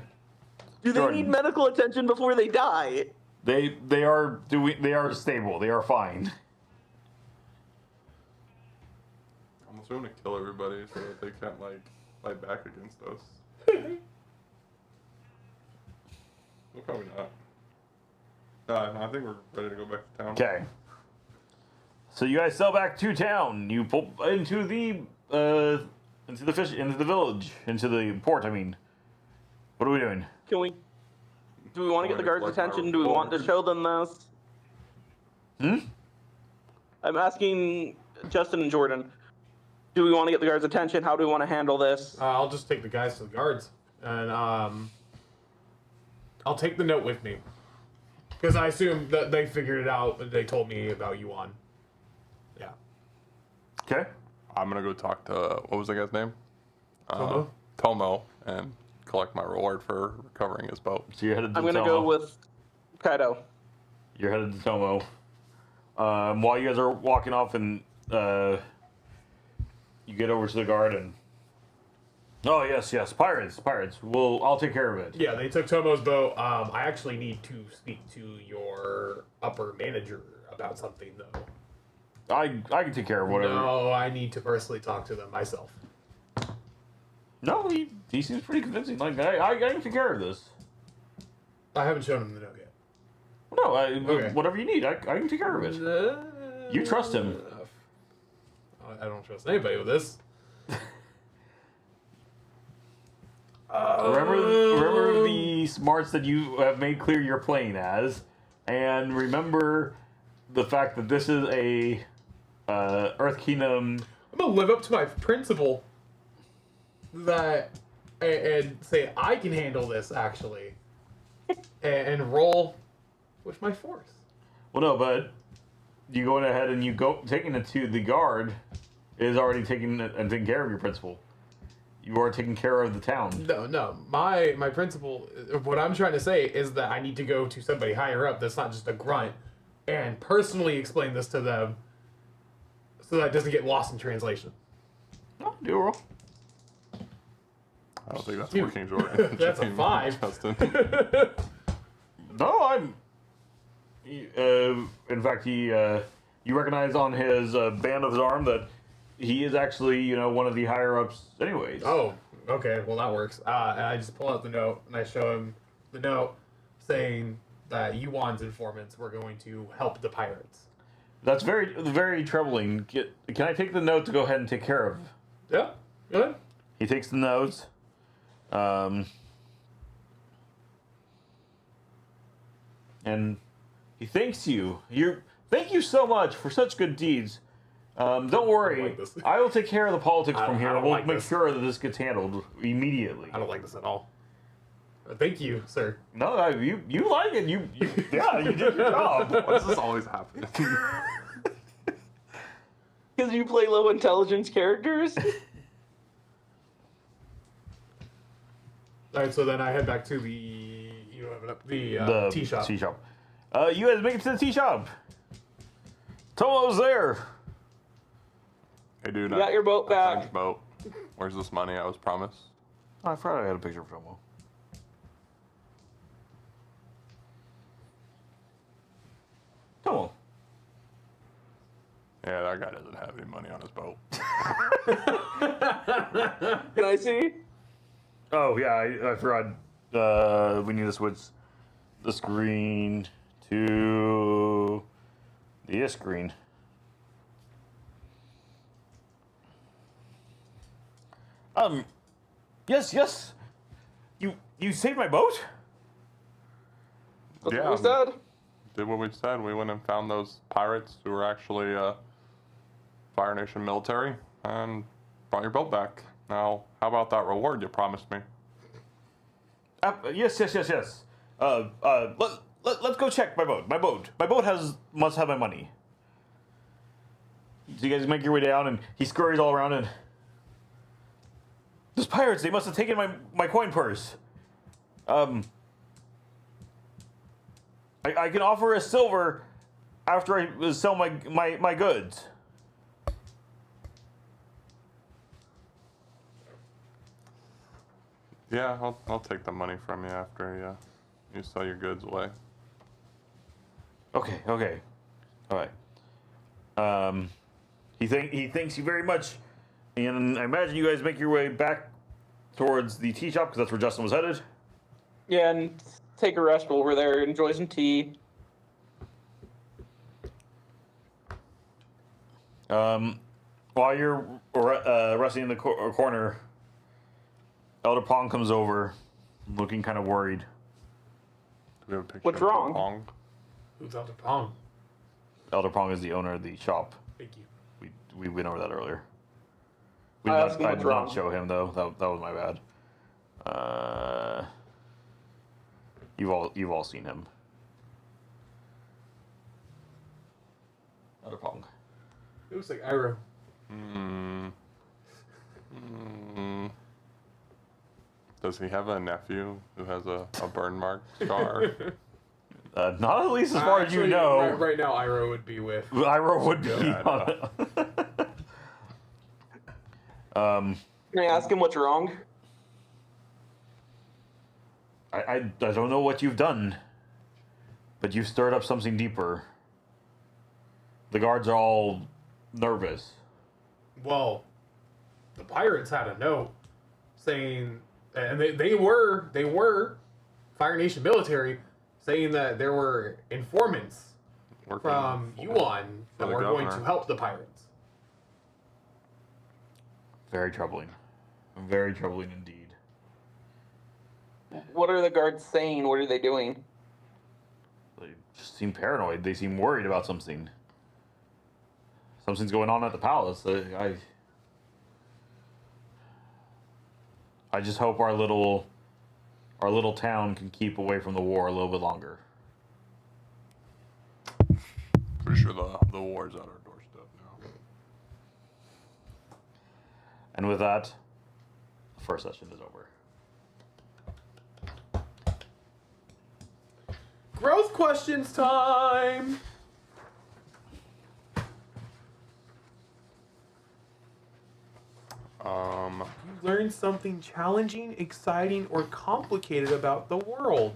Do they Jordan. need medical attention before they die? They are stable. They are fine. I'm also gonna kill everybody so that they can't fight back against us. Well, probably not. I think we're ready to go back to town. Okay. So you guys sail back to town. You pull into the village, into the port. I mean, what are we doing? Do we want to get the guards' attention? Do we want to show them this? I'm asking Justin and Jordan. Do we want to get the guards' attention? How do we want to handle this? I'll just take the guys to the guards, and I'll take the note with me, because I assume that they figured it out. But they told me about Yuan. Yeah. Okay. I'm gonna go talk to what was the guy's name? Tomo? Tomo, and collect my reward for recovering his boat. So you're headed to I'm going to Tomo. go with Kaido. You're headed to Tomo. While you guys are walking off, and you get over to the guard, and oh yes, pirates. I'll take care of it. Yeah, they took Tomo's boat. I actually need to speak to your upper manager about something, though. I can take care of whatever. No, I need to personally talk to them myself. No, he seems pretty convincing. Like I can take care of this. I haven't shown him the note yet. No, Okay. whatever you need, I can take care of it. You trust him. I don't trust anybody with this. Remember smarts that you have made clear you're playing as, and remember the fact that this is a Earth Kingdom. I'm gonna live up to my principle that and say I can handle this actually, and roll with my force. Well, no, but you going ahead and you go taking it to the guard is already taking care of your principle. You are taking care of the town. No. My principle, what I'm trying to say is that I need to go to somebody higher up that's not just a grunt, and personally explain this to them, so that it doesn't get lost in translation. Oh, do a roll. I don't think that's Dude, working, Jordan. that's a 5. Justin. No, I'm. In fact, you recognize on his band of his arm that he is actually, one of the higher ups, anyways. Oh, okay. Well, that works. And I just pull out the note and I show him the note saying that Yuan's informants were going to help the pirates. That's very, very troubling. Can I take the note to go ahead and take care of? Yeah. Good. He takes the notes. And he thanks you. Thank you so much for such good deeds. Don't worry. like this. I will take care of the politics from here. don't We'll like make this. sure that this gets handled immediately. I don't like this at all. Thank you, sir. No, you like it. You yeah, you did your job. Why does this always happen? Because you play low intelligence characters? All right, so then I head back to the tea shop. Tea shop. You guys make it to the tea shop. Tomo's there. Hey, dude. You got your boat I found back. your boat. Where's this money I was promised? Oh, I forgot I had a picture of Tomo. Tomo. Yeah, that guy doesn't have any money on his boat. Can I see? Oh yeah, I forgot. We need to switch the screen to the screen. Yes. You saved my boat? That's Yeah, what we said. Did what we said. We went and found those pirates who were actually Fire Nation military and brought your boat back. Now, how about that reward you promised me? Yes. Let's go check my boat. My boat must have my money. So you guys make your way down, and he scurries all around, and those pirates, they must have taken my coin purse. I can offer a silver after I sell my goods. Yeah, I'll take the money from you after you sell your goods away. Okay. All right. He thanks you very much, and I imagine you guys make your way back towards the tea shop because that's where Justin was headed. Yeah, and take a rest while we're there. Enjoy some tea. While you're resting in the corner, Elder Pong comes over, looking kind of worried. Do we have a picture What's of wrong? Pong? Who's Elder Pong? Elder Pong is the owner of the shop. Thank you. We went over that earlier. I asked him did what's not wrong. show him though. That was my bad. You've all seen him. Elder Pong. It looks like Iroh. Does he have a nephew who has a burn mark scar? Not at least as far as you Actually, know. Right now, Iroh would be with. Iroh would be Yeah, on it. Can I ask him what's wrong? I don't know what you've done, but you've stirred up something deeper. The guards are all nervous. Well, the pirates had a note saying, and they were Fire Nation military, saying that there were informants Working from Yuan For that the were going governor. to help the pirates. Very troubling. Very troubling indeed. What are the guards saying? What are they doing? They just seem paranoid. They seem worried about something. Something's going on at the palace. I just hope our little town can keep away from the war a little bit longer. Pretty sure the war's at our doorstep now. And with that, the first session is over. Growth questions time! You learned something challenging, exciting, or complicated about the world.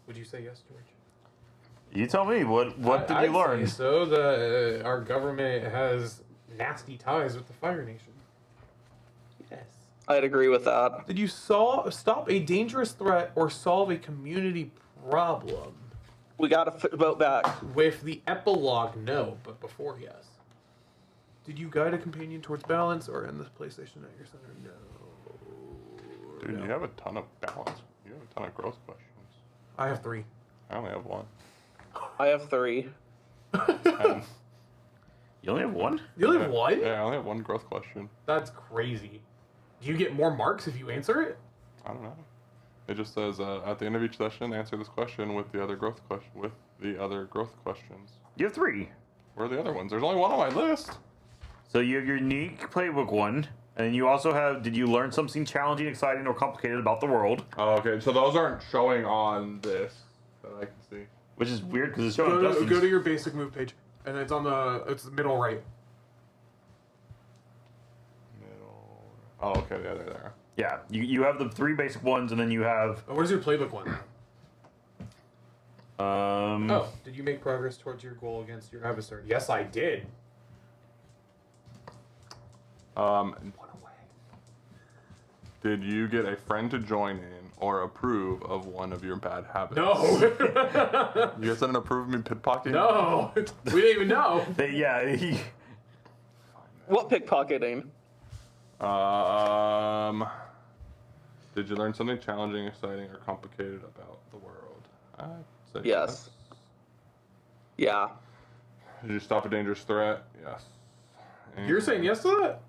Would you say yes, George? You tell me, what did you learn? Say so the our government has nasty ties with the Fire Nation. Yes. I'd agree with that. Did you stop a dangerous threat or solve a community problem? We gotta vote back. With the epilogue, no, but before, yes. Did you guide a companion towards balance or end the PlayStation at your center? No. Dude, No. you have a ton of balance. You have a ton of growth questions. I have 3. I only have 1. I have 3. And, You only have one? You only have 1? yeah, I only have 1 growth question. That's crazy. Do you get more marks if you answer it? I don't know. It just says at the end of each session, answer this question with the other growth questions. You have 3. Where are the other ones? There's only 1 on my list. So you have your unique playbook one, and you also have, did you learn something challenging, exciting, or complicated about the world? Oh, okay. So those aren't showing on this that I can see. Which is weird because it's showing Go Dustin's. to your basic move page, and it's on it's the middle right. Middle. Oh, okay. Yeah, there. Yeah, you have the 3 basic ones, and then you have. Oh, where's your playbook one? Oh, Did you make progress towards your goal against your adversary? Yes, I did. One away. Did you get a friend to join in or approve of one of your bad habits? No. You guys didn't approve of me pickpocketing? No. We didn't even know. yeah. What pickpocketing? Did you learn something challenging, exciting, or complicated about the world? I'd say Yes. Yeah. Did you stop a dangerous threat? Yes. And You're saying yes to that?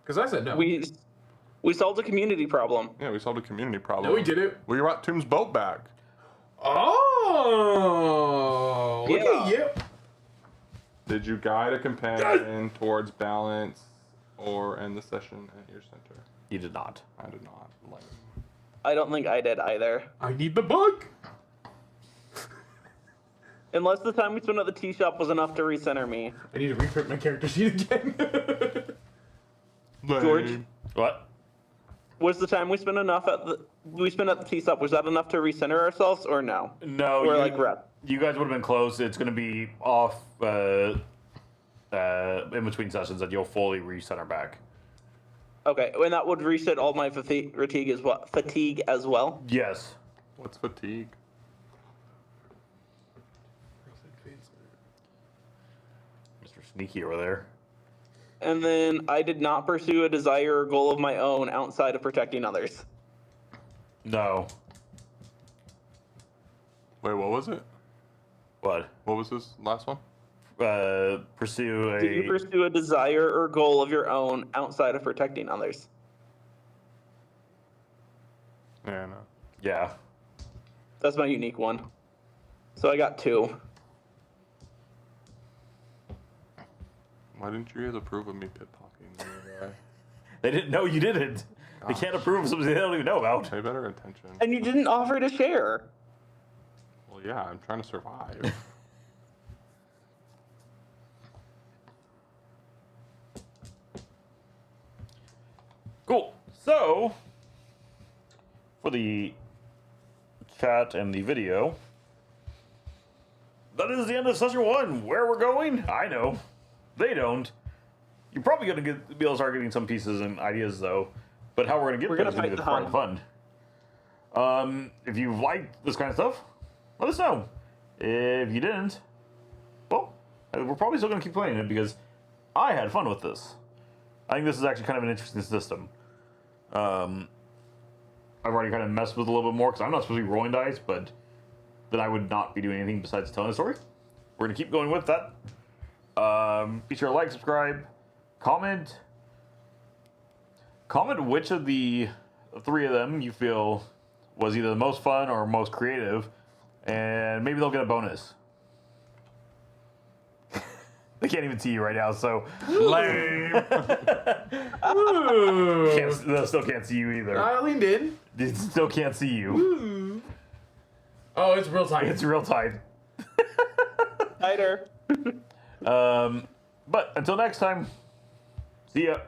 Because I said no. We solved a community problem. Yeah, we solved a community problem. No, we did it. We brought Tomb's boat back. Oh. Look at you. Did you guide a companion towards balance or end the session at your center? You did not. I did not. I don't think I did either. I need the book. Unless the time we spent at the tea shop was enough to recenter me. I need to reprint my character sheet again. George? What? Was the time we spent at the tea shop, was that enough to recenter ourselves or no? No. Or like rep? You guys would have been close. It's going to be off in between sessions that you'll fully recenter back. Okay, and that would reset all my fatigue as well. Yes. What's fatigue? Mr. Sneaky over there. And then I did not pursue a desire or goal of my own outside of protecting others. No. Wait, what was it? What? What was this last one? Pursue a. Did you pursue a desire or goal of your own outside of protecting others? Yeah, no. Yeah. That's my unique one. So I got 2. Why didn't you guys approve of me pickpocketing the other guy? They didn't know you did it. They can't approve of something they don't even know about. Pay better attention. And you didn't offer to share. Well, yeah, I'm trying to survive. Cool. So, for the chat and the video, that is the end of session 1. Where we're going, I know. They don't. You're probably going to be able to start getting some pieces and ideas, though. But how we're going to get there is going to be part of the fun. If you liked this kind of stuff, let us know. If you didn't, well, we're probably still going to keep playing it because I had fun with this. I think this is actually kind of an interesting system. I've already kind of messed with a little bit more because I'm not supposed to be rolling dice, but then I would not be doing anything besides telling a story. We're gonna keep going with that. Be sure to like, subscribe, comment which of the 3 of them you feel was either the most fun or most creative, and maybe they'll get a bonus. They can't even see you right now, so lame. They still can't see you either. I leaned in. They still can't see you. Oh, it's real tight. It's real tight. Tighter. But until next time, see ya.